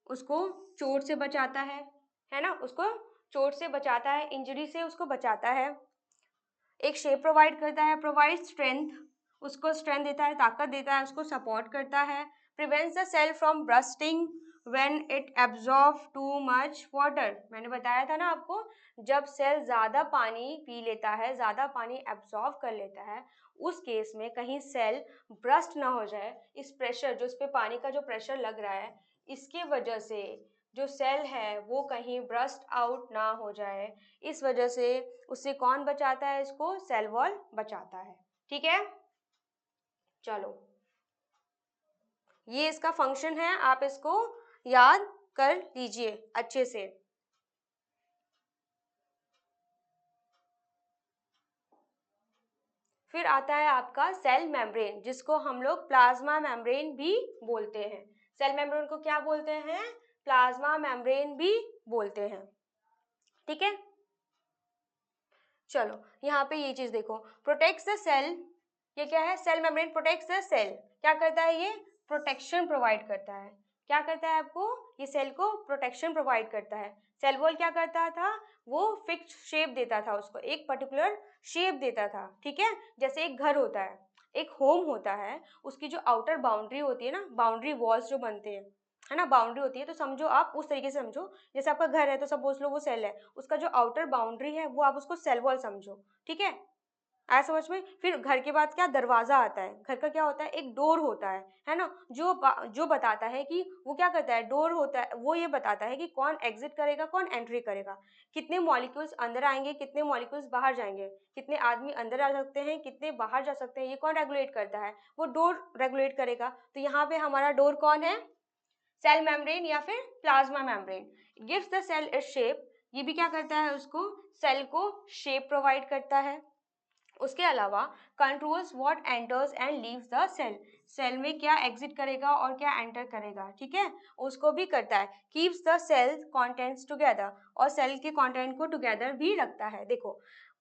उसको चोट से बचाता है ना, उसको चोट से बचाता है, इंजरी से उसको बचाता है। एक शेप प्रोवाइड करता है, प्रोवाइड स्ट्रेंथ, उसको स्ट्रेंथ देता है, ताकत देता है, उसको सपोर्ट करता है। Prevents the cell from bursting when it absorb too much water, मैंने बताया था ना आपको, जब सेल ज़्यादा पानी पी लेता है, ज़्यादा पानी एब्जॉर्ब कर लेता है, उस केस में कहीं सेल ब्रस्ट ना हो जाए, इस प्रेशर जो इस पे पानी का जो प्रेशर लग रहा है, इसके वजह से जो सेल है वो कहीं ब्रस्ट आउट ना हो जाए, इस वजह से उससे कौन बचाता है, इसको सेल वॉल बचाता है। ठीक है, चलो ये इसका फंक्शन है, आप इसको याद कर लीजिए अच्छे से। फिर आता है आपका सेल मेम्ब्रेन, जिसको हम लोग प्लाज्मा मेम्ब्रेन भी बोलते हैं। सेल मेम्ब्रेन को क्या बोलते हैं? प्लाज्मा मेम्ब्रेन भी बोलते हैं। ठीक है, चलो यहाँ पे ये चीज देखो, प्रोटेक्ट्स द सेल। ये क्या है? Cell membrane protects the cell. क्या करता है ये? प्रोटेक्शन प्रोवाइड करता है। क्या करता है आपको? ये सेल को प्रोटेक्शन प्रोवाइड करता है। सेल वॉल क्या करता था? वो फिक्स्ड शेप देता था उसको, एक पर्टिकुलर शेप देता था। ठीक है, जैसे एक घर होता है, एक होम होता है, उसकी जो आउटर बाउंड्री होती है ना, बाउंड्री वॉल्स जो बनते हैं, है ना, बाउंड्री होती है, तो समझो आप उस तरीके से समझो, जैसे आपका घर है तो सपोज लो वो सेल है, उसका जो आउटर बाउंड्री है वो आप उसको सेल वॉल समझो। ठीक है, आया समझ में? फिर घर के बाद क्या? दरवाजा आता है। घर का क्या होता है? एक डोर होता है ना, जो बताता है कि वो क्या करता है, डोर होता है, वो ये बताता है कि कौन एग्जिट करेगा, कौन एंट्री करेगा, कितने मॉलिक्यूल्स अंदर आएंगे, कितने मॉलिक्यूल्स बाहर जाएंगे, कितने आदमी अंदर आ सकते हैं, कितने बाहर जा सकते हैं, ये कौन रेगुलेट करता है? वो डोर रेगुलेट करेगा। तो यहाँ पे हमारा डोर कौन है? सेल मेम्ब्रेन या फिर plasma membrane. It gives the cell its shape. ये भी क्या करता है? उसको, सेल को शेप प्रोवाइड करता है। उसके अलावा controls what enters and leaves the cell. Cell में क्या एग्जिट करेगा और क्या एंटर करेगा, ठीक है, उसको भी करता है। Keeps the cell contents together, और सेल के कंटेंट को टुगेदर भी रखता है। देखो,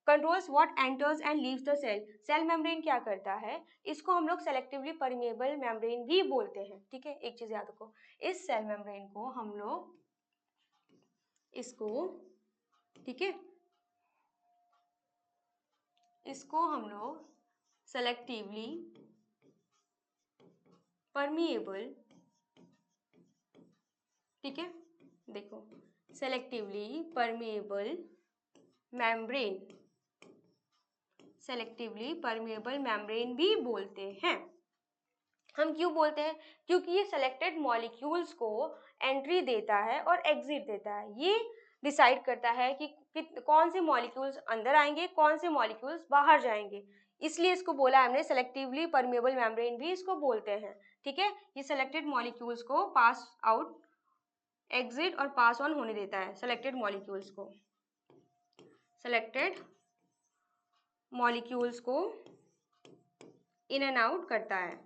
controls what enters and leaves the cell. Cell membrane क्या करता है? इसको हम लोग सेलेक्टिवली परमिएबल मेम्ब्रेन भी बोलते हैं। ठीक है, एक चीज याद रखो, इस सेल मेम्ब्रेन को हम लोग इसको, ठीक है, इसको हम लोग सेलेक्टिवली परमिएबल, ठीक है, देखो, selectively permeable membrane, selectively permeable membrane भी बोलते हैं। हम क्यों बोलते हैं? क्योंकि ये सेलेक्टेड मॉलिक्यूल्स को एंट्री देता है और एग्जिट देता है। ये डिसाइड करता है कि कौन से मॉलिक्यूल्स अंदर आएंगे, कौन से मॉलिक्यूल्स बाहर जाएंगे। इसलिए इसको बोला हमने सेलेक्टिवली परमिएबल मेम्ब्रेन भी इसको बोलते हैं। ठीक है, ये सेलेक्टेड मॉलिक्यूल्स को पास आउट, एग्जिट और पास ऑन होने देता है। सेलेक्टेड मॉलिक्यूल्स को, सेलेक्टेड मॉलिक्यूल्स को इन एंड आउट करता है।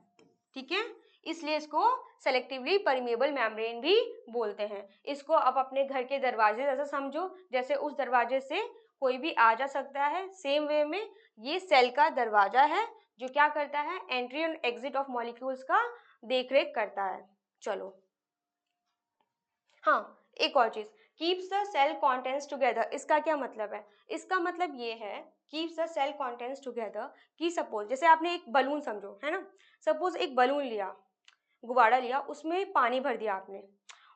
ठीक है, इसलिए इसको सेलेक्टिवली परमिएबल मेम्ब्रेन भी बोलते हैं। इसको आप अपने घर के दरवाजे जैसा समझो, जैसे उस दरवाजे से कोई भी आ जा सकता है। सेम वे में ये सेल का दरवाजा है जो क्या करता है? Entry and exit of molecules का देखरेख करता है। चलो, हाँ, एक और चीज, keeps the cell contents together. इसका क्या मतलब है? इसका मतलब ये है, keeps the cell contents together, कि सपोज जैसे आपने एक बलून समझो, है ना, सपोज एक बलून लिया, गुब्बारा लिया, उसमें पानी भर दिया आपने।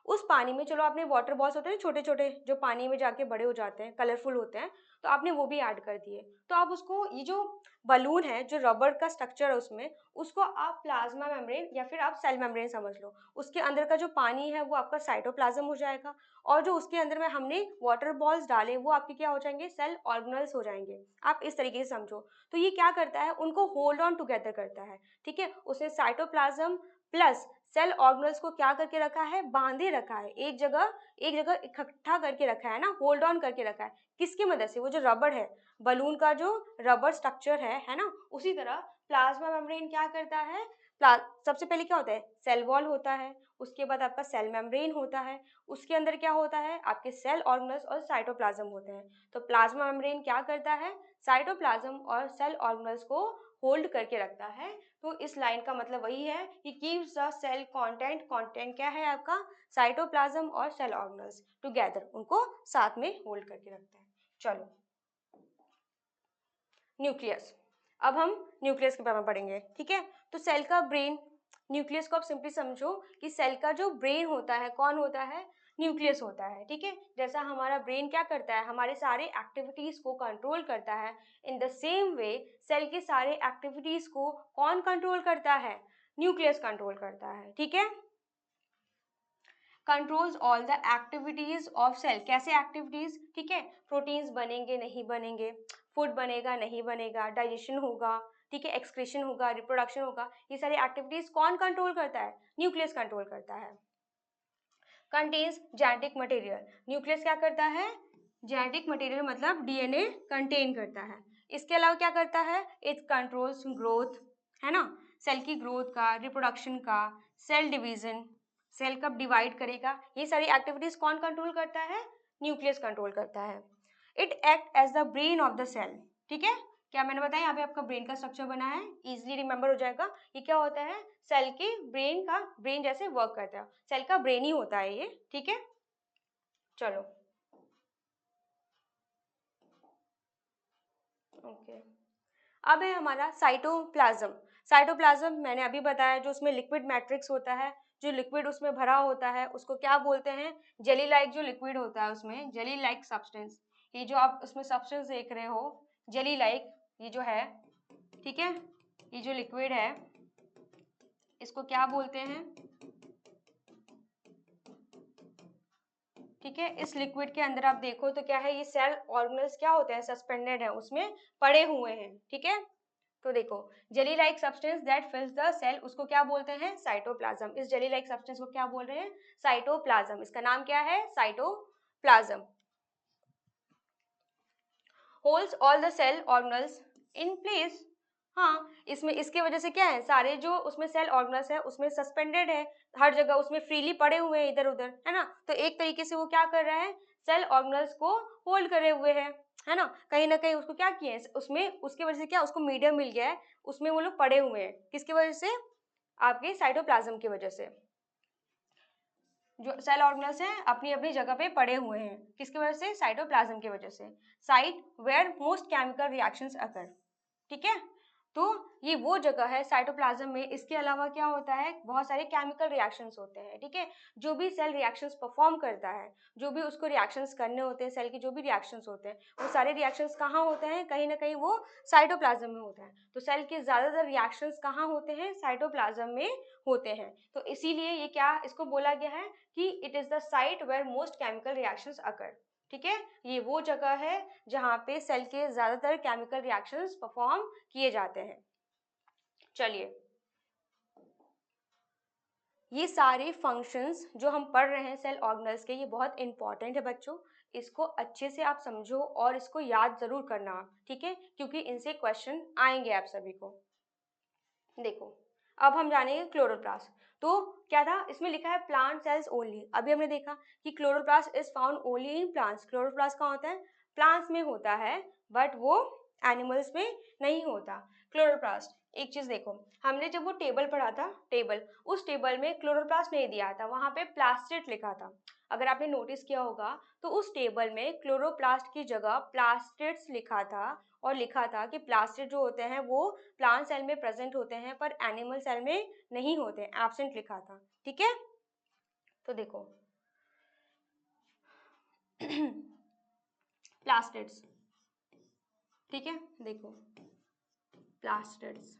उस पानी में, चलो आपने वाटर बॉल्स होते हैं छोटे छोटे जो पानी में जाके बड़े हो जाते हैं, कलरफुल होते हैं, तो आपने वो भी ऐड कर दिए। तो आप उसको, ये जो बलून है, जो रबर का स्ट्रक्चर है उसमें, उसको आप प्लाज्मा मेम्ब्रेन या फिर आप सेल मेम्ब्रेन समझ लो। उसके अंदर का जो पानी है वो आपका साइटोप्लाज्म हो जाएगा, और जो उसके अंदर में हमने वाटर बॉल्स डाले वो आपके क्या हो जाएंगे? सेल ऑर्गेनल्स हो जाएंगे। आप इस तरीके से समझो। तो ये क्या करता है? उनको होल्ड ऑन टुगेदर करता है। ठीक है, उसने साइटोप्लाज्म प्लस सेल ऑर्गेनल्स को क्या करके रखा है? बांधे रखा है, एक जगह इकट्ठा करके रखा है ना, होल्ड ऑन करके रखा है। किसकी मदद से? वो जो रबर है, बलून का जो रबर स्ट्रक्चर है ना, उसी तरह प्लाज्मा मेम्ब्रेन क्या करता है? सबसे पहले क्या होता है? सेल वॉल होता है, उसके बाद आपका सेल मेम्ब्रेन होता है, उसके अंदर क्या होता है? आपके सेल ऑर्गेनल्स और साइटोप्लाज्म होते हैं। तो प्लाज्मा मेम्ब्रेन क्या करता है? साइटोप्लाज्म और सेल ऑर्गेनल्स को होल्ड करके रखता है। तो इस लाइन का मतलब वही है कि keeps the cell content, content क्या है आपका? साइटोप्लाज्म और सेल ऑर्गेनल्स टुगेदर, उनको साथ में होल्ड करके रखता है। चलो, न्यूक्लियस। अब हम न्यूक्लियस के बारे में पढ़ेंगे। ठीक है, तो सेल का ब्रेन, न्यूक्लियस को आप सिंपली समझो कि सेल का जो ब्रेन होता है, कौन होता है? न्यूक्लियस होता है। ठीक है, जैसा हमारा ब्रेन क्या करता है? हमारे सारे एक्टिविटीज को कंट्रोल करता है। In the same way cell के सारे एक्टिविटीज को कौन कंट्रोल करता है? न्यूक्लियस कंट्रोल करता है। ठीक है, controls all the activities of cell. कैसे एक्टिविटीज? ठीक है, प्रोटीन्स बनेंगे नहीं बनेंगे, फूड बनेगा नहीं बनेगा, डाइजेशन होगा, ठीक है, एक्सक्रीशन होगा, रिप्रोडक्शन होगा, ये सारी एक्टिविटीज कौन कंट्रोल करता है? न्यूक्लियस कंट्रोल करता है। Contains genetic material. न्यूक्लियस क्या करता है? जेनेटिक मटेरियल मतलब डीएनए कंटेन करता है। इसके अलावा क्या करता है, इट कंट्रोल्स ग्रोथ, है ना, सेल की ग्रोथ का, रिप्रोडक्शन का, सेल डिवीजन, सेल कब डिवाइड करेगा, ये सारी एक्टिविटीज कौन कंट्रोल करता है, न्यूक्लियस कंट्रोल करता है। It act as the brain of the cell, ठीक है, क्या मैंने बताया यहाँ पे आपका ब्रेन का स्ट्रक्चर बना है, इजिली रिमेंबर हो जाएगा। ये क्या होता है, सेल के ब्रेन जैसे वर्क करता है, सेल का ब्रेन ही होता है ये, ठीक है। चलो ओके, अब है हमारा साइटोप्लाज्म। साइटोप्लाज्म मैंने अभी बताया, जो उसमें लिक्विड मैट्रिक्स होता है, जो लिक्विड उसमें भरा होता है उसको क्या बोलते हैं, जेली लाइक जो लिक्विड होता है उसमें, जेली लाइक सब्सटेंस। ये जो आप उसमें सब्सटेंस देख रहे हो जेली लाइक, ये जो है, ठीक है, ये जो लिक्विड है इसको क्या बोलते हैं, ठीक है। इस लिक्विड के अंदर आप देखो तो क्या है, ये सेल ऑर्गेनल्स क्या होते हैं, सस्पेंडेड है, उसमें पड़े हुए हैं, ठीक है। तो देखो, jelly like substance that fills the cell, उसको क्या बोलते हैं, साइटोप्लाज्म। इस जेली लाइक सब्सटेंस को क्या बोल रहे हैं, साइटोप्लाज्म। इसका नाम क्या है, cytoplasm. Holds all the cell organelles in place. हाँ, इसमें इसके वजह से क्या है, सारे जो उसमें सेल ऑर्गेनल्स है उसमें सस्पेंडेड है, हर जगह उसमें फ्रीली पड़े हुए हैं इधर उधर, है ना। तो एक तरीके से वो क्या कर रहा है, सेल ऑर्गेनल्स को होल्ड करे हुए है ना, कहीं ना कहीं उसको क्या किए हैं, उसमें उसके वजह से क्या उसको मीडियम मिल गया है, उसमें वो लोग पड़े हुए हैं, किसकी वजह से, आपके साइटोप्लाज्म की वजह से। जो सेल ऑर्गेनल्स हैं अपनी अपनी जगह पे पड़े हुए हैं, किसकी वजह से, साइटोप्लाज्म की वजह से। Site where most chemical reactions occur, ठीक है। तो ये वो जगह है साइटोप्लाज्म में। इसके अलावा क्या होता है, बहुत सारे केमिकल रिएक्शंस होते हैं, ठीक है। जो भी सेल रिएक्शंस परफॉर्म करता है, जो भी उसको रिएक्शंस करने होते हैं, सेल के जो भी रिएक्शंस होते हैं, वो सारे रिएक्शंस कहाँ होते हैं, कहीं ना कहीं वो साइटोप्लाज्म में होते हैं। तो सेल के ज़्यादातर रिएक्शंस कहाँ होते हैं, साइटोप्लाज्म में होते हैं। तो इसीलिए ये क्या इसको बोला गया है कि it is the site where most chemical reactions occur, ठीक है। ये वो जगह है जहाँ पे सेल के ज़्यादातर केमिकल रिएक्शंस परफॉर्म किए जाते हैं। चलिए, ये सारे फंक्शंस जो हम पढ़ रहे हैं सेल ऑर्गेनल्स के, ये बहुत इंपॉर्टेंट है बच्चों। इसको अच्छे से आप समझो और इसको याद ज़रूर करना आप, ठीक है, क्योंकि इनसे क्वेश्चन आएंगे आप सभी को। देखो, अब हम जानेंगे क्लोरोप्लास्ट। तो क्या था, इसमें लिखा है प्लांट सेल्स ओनली। अभी हमने देखा कि chloroplast is found only in plants. Chloroplast कहाँ होता है, प्लांट्स में होता है, बट वो एनिमल्स में नहीं होता क्लोरोप्लास्ट। एक चीज देखो, हमने जब वो टेबल पढ़ा था, टेबल, उस टेबल में क्लोरोप्लास्ट नहीं दिया था, वहां पे प्लास्टिड लिखा था। अगर आपने नोटिस किया होगा तो उस टेबल में क्लोरोप्लास्ट की जगह प्लास्टिड्स लिखा था, और लिखा था कि प्लास्टिड जो होते हैं वो प्लांट सेल में प्रेजेंट होते हैं पर एनिमल सेल में नहीं होते, एब्सेंट लिखा था, ठीक है। तो देखो प्लास्टिड्स, ठीक है, देखो प्लास्टिड्स,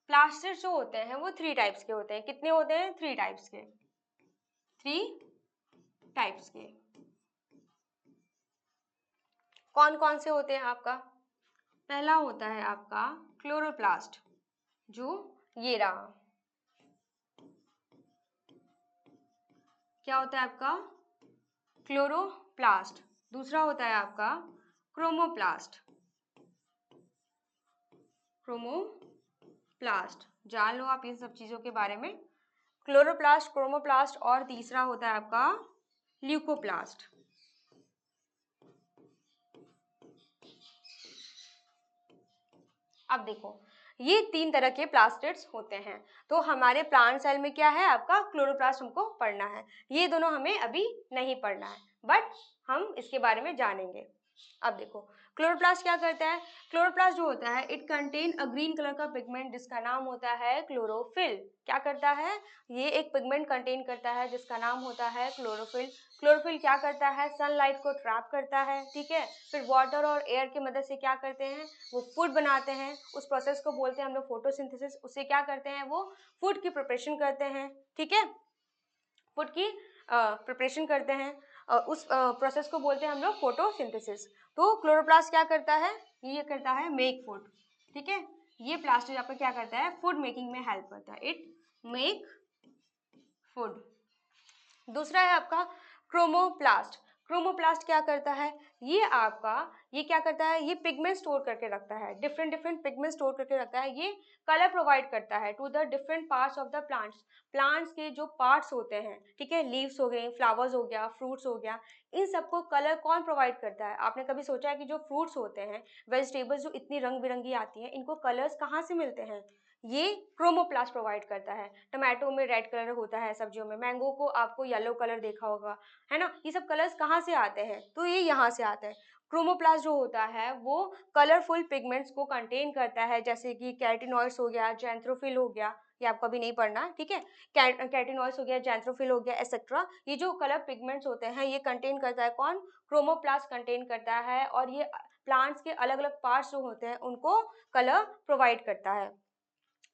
प्लास्टिड्स जो होते हैं वो 3 टाइप्स के होते हैं। कितने होते हैं, 3 टाइप्स के, 3 टाइप्स के। कौन कौन से होते हैं आपका, पहला होता है आपका क्लोरोप्लास्ट, जो ये रहा, क्या होता है आपका, क्लोरोप्लास्ट। दूसरा होता है आपका क्रोमोप्लास्ट, क्रोमोप्लास्ट, जान लो आप इन सब चीजों के बारे में, क्लोरोप्लास्ट, क्रोमोप्लास्ट। और तीसरा होता है आपका ल्यूकोप्लास्ट। अब देखो, ये 3 तरह के प्लास्टिड्स होते हैं। तो हमारे प्लांट सेल में क्या है, आपका क्लोरोप्लास्ट हमको पढ़ना है। ये दोनों हमें अभी नहीं पढ़ना है, बट हम इसके बारे में जानेंगे। अब देखो, क्लोरोप्लास्ट क्या करता है, क्लोरोप्लास्ट जो होता है it contain a green colour का पिगमेंट जिसका नाम होता है क्लोरोफिल। क्या करता है, ये एक पिगमेंट कंटेन करता है जिसका नाम होता है क्लोरोफिल। क्लोरोफिल क्या करता है, सनलाइट को ट्रैप करता है, ठीक है। फिर वाटर और एयर की मदद से क्या करते हैं, वो फूड बनाते हैं। उस प्रोसेस को बोलते हैं हम लोग फोटोसिंथेसिस। उससे क्या करते हैं, वो फूड की प्रिपरेशन करते हैं, ठीक है, फूड की प्रिपरेशन करते हैं। उस प्रोसेस को बोलते हैं हम लोग फोटोसिंथेसिस। तो क्लोरोप्लास्ट क्या करता है, ये करता है मेक फूड, ठीक है। ये प्लास्टिक आपका क्या करता है, फूड मेकिंग में हेल्प करता है, इट मेक फूड। दूसरा है आपका क्रोमोप्लास्ट। क्रोमोप्लास्ट क्या करता है, ये क्या करता है, ये पिगमेंट स्टोर करके रखता है, डिफरेंट डिफरेंट पिगमेंट स्टोर करके रखता है, ये कलर प्रोवाइड करता है to the different parts of the plants के जो पार्ट्स होते हैं, ठीक है, लीव्स हो गए, फ्लावर्स हो गया, फ्रूट्स हो गया, इन सबको कलर कौन प्रोवाइड करता है। आपने कभी सोचा है कि जो फ्रूट्स होते हैं, वेजिटेबल्स जो इतनी रंग बिरंगी आती हैं, इनको कलर्स कहाँ से मिलते हैं, ये क्रोमोप्लास्ट प्रोवाइड करता है। टमाटो में रेड कलर होता है, सब्जियों में, मैंगो को आपको येलो कलर देखा होगा, है ना, ये सब कलर्स कहाँ से आते हैं, तो ये यहाँ से आता है। क्रोमोप्लास्ट जो होता है वो कलरफुल पिगमेंट्स को कंटेन करता है, जैसे कि कैरोटीनॉइड्स हो गया, जैंथ्रोफिल हो गया, ये आपको अभी नहीं पढ़ना, ठीक है, कैरोटीनॉइड्स हो गया, जैंथ्रोफिल हो गया, एसेट्रा, ये जो कलर पिगमेंट्स होते हैं ये कंटेन करता है कौन, क्रोमोप्लास्ट कंटेन करता है, और ये प्लांट्स के अलग अलग पार्ट्स जो होते हैं उनको कलर प्रोवाइड करता है।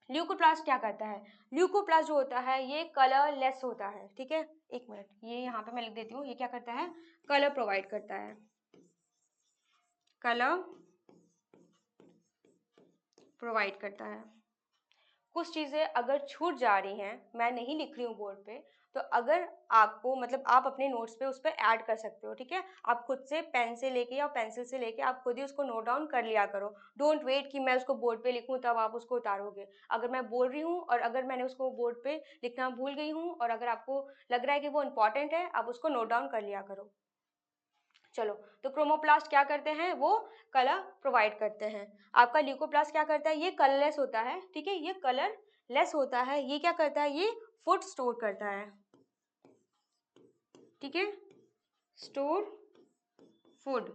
ल्यूकोप्लास्ट क्या करता है, ल्यूकोप्लास्ट जो होता है ये कलरलेस होता है, ठीक है, एक मिनट, ये यहाँ पे मैं लिख देती हूँ, ये क्या करता है, कलर प्रोवाइड करता है, कलर प्रोवाइड करता है। कुछ चीज़ें अगर छूट जा रही हैं, मैं नहीं लिख रही हूँ बोर्ड पे, तो अगर आपको मतलब आप अपने नोट्स पे उस पर ऐड कर सकते हो, ठीक है, आप खुद से पेन से लेके या पेंसिल से लेके आप खुद ही उसको नोट डाउन कर लिया करो। डोंट वेट कि मैं उसको बोर्ड पे लिखूँ तब आप उसको उतारोगे। अगर मैं बोल रही हूँ और अगर मैंने उसको बोर्ड पे लिखना भूल गई हूँ और अगर आपको लग रहा है कि वो इम्पॉर्टेंट है, आप उसको नोट डाउन कर लिया करो। चलो, तो क्रोमोप्लास्ट क्या करते हैं, वो कलर प्रोवाइड करते हैं। आपका ल्यूकोप्लास्ट क्या करता है, ये कलरलेस होता है, ठीक है, ये कलरलेस होता है, ये क्या करता है, ये फूड स्टोर करता है, ठीक है, स्टोर फूड,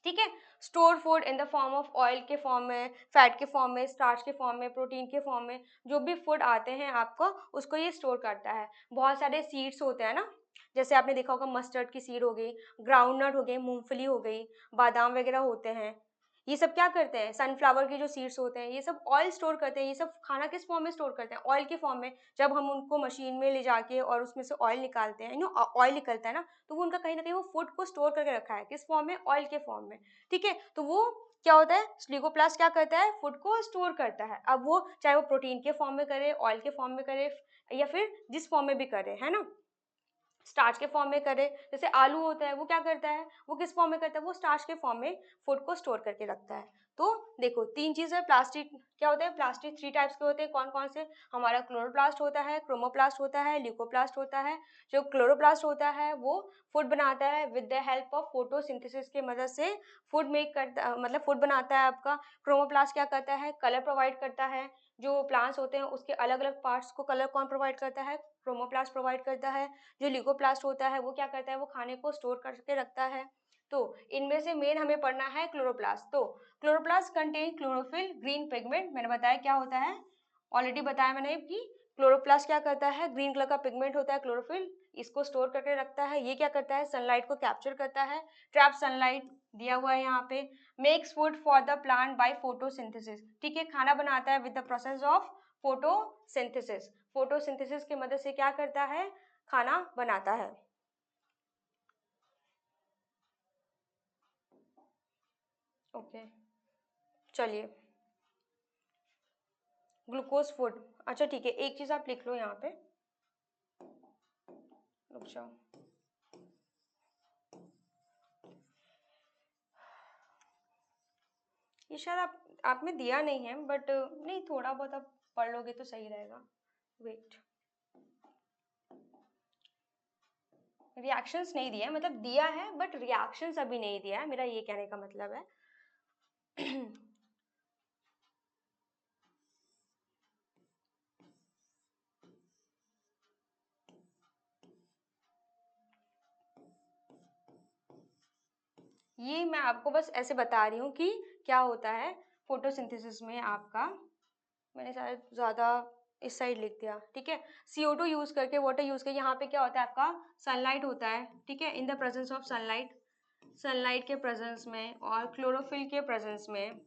ठीक है, store food in the form of oil के फॉर्म में, फैट के फॉर्म में, स्टार्च के फॉर्म में, प्रोटीन के फॉर्म में, जो भी फूड आते हैं आपको उसको ये स्टोर करता है। बहुत सारे सीड्स होते हैं ना, जैसे आपने देखा होगा मस्टर्ड की सीड हो गई, ग्राउंडनट हो गई, मूंगफली हो गई, बादाम वगैरह होते हैं, ये सब क्या करते हैं, सनफ्लावर के जो सीड्स होते हैं ये सब ऑयल स्टोर करते हैं। ये सब खाना किस फॉर्म में स्टोर करते हैं, ऑयल के फॉर्म में। जब हम उनको मशीन में ले जाके और उसमें से ऑयल निकालते हैं, ऑयल निकलता है ना, तो वो उनका कहीं ना कहीं वो फूड को स्टोर करके रखा है, किस फॉर्म में, ऑयल के फॉर्म में, ठीक है। तो वो क्या होता है, ल्यूकोप्लास्ट क्या करता है, फूड को स्टोर करता है। अब वो चाहे वो प्रोटीन के फॉर्म में करे, ऑयल के फॉर्म में करे, या फिर जिस फॉर्म में भी करे, है ना, स्टार्च के फॉर्म में करे, जैसे आलू होता है वो क्या करता है, वो किस फॉर्म में करता है, वो स्टार्च के फॉर्म में फूड को स्टोर करके रखता है। तो देखो तीन चीज़ प्लास्टिक क्या होता है, प्लास्टिक थ्री टाइप्स के होते हैं, कौन कौन से, हमारा क्लोरोप्लास्ट होता है, क्रोमोप्लास्ट होता है, ल्यूकोप्लास्ट होता है। जो क्लोरोप्लास्ट होता है वो फूड बनाता है with the help of photosynthesis की मदद से फूड मेक करता, मतलब फूड बनाता है आपका। क्रोमोप्लास्ट क्या करता है, कलर प्रोवाइड करता है, जो प्लांट्स होते हैं उसके अलग अलग पार्ट्स को कलर कौन प्रोवाइड करता है, क्रोमोप्लास्ट प्रोवाइड करता है। जो ल्यूकोप्लास्ट होता है वो क्या करता है, वो खाने को स्टोर करके रखता है। तो इनमें से मेन हमें पढ़ना है क्लोरोप्लास्ट। तो chloroplast contain chlorophyll green pigment, मैंने बताया क्या होता है, ऑलरेडी बताया मैंने कि क्लोरोप्लास्ट क्या करता है, ग्रीन कलर का पिगमेंट होता है क्लोरोफिल, इसको स्टोर करके रखता है। ये क्या करता है, सनलाइट को कैप्चर करता है, ट्रैप सनलाइट दिया हुआ है यहाँ पे। Makes food for the plant by photosynthesis, ठीक है, खाना बनाता है with the process of photosynthesis. Photosynthesis की मदद से क्या करता है, खाना बनाता है। ओके चलिए, ग्लूकोज फूड, अच्छा ठीक है, एक चीज़ आप लिख लो यहाँ पे, रुक जाओ, ये शायद आप में दिया नहीं है, बट नहीं, थोड़ा बहुत आप पढ़ लोगे तो सही रहेगा। वेट, रिएक्शंस नहीं दिया है, मतलब दिया है बट रिएक्शंस अभी नहीं दिया है, मेरा ये कहने का मतलब है। ये मैं आपको बस ऐसे बता रही हूँ कि क्या होता है फोटोसिंथेसिस में आपका, मैंने शायद ज़्यादा इस साइड लिख दिया, ठीक है। CO2 यूज़ करके, वाटर यूज़ करके, यहाँ पे क्या होता है आपका, सनलाइट होता है, ठीक है, in the presence of sunlight, sunlight के प्रेजेंस में और क्लोरोफिल के प्रेजेंस में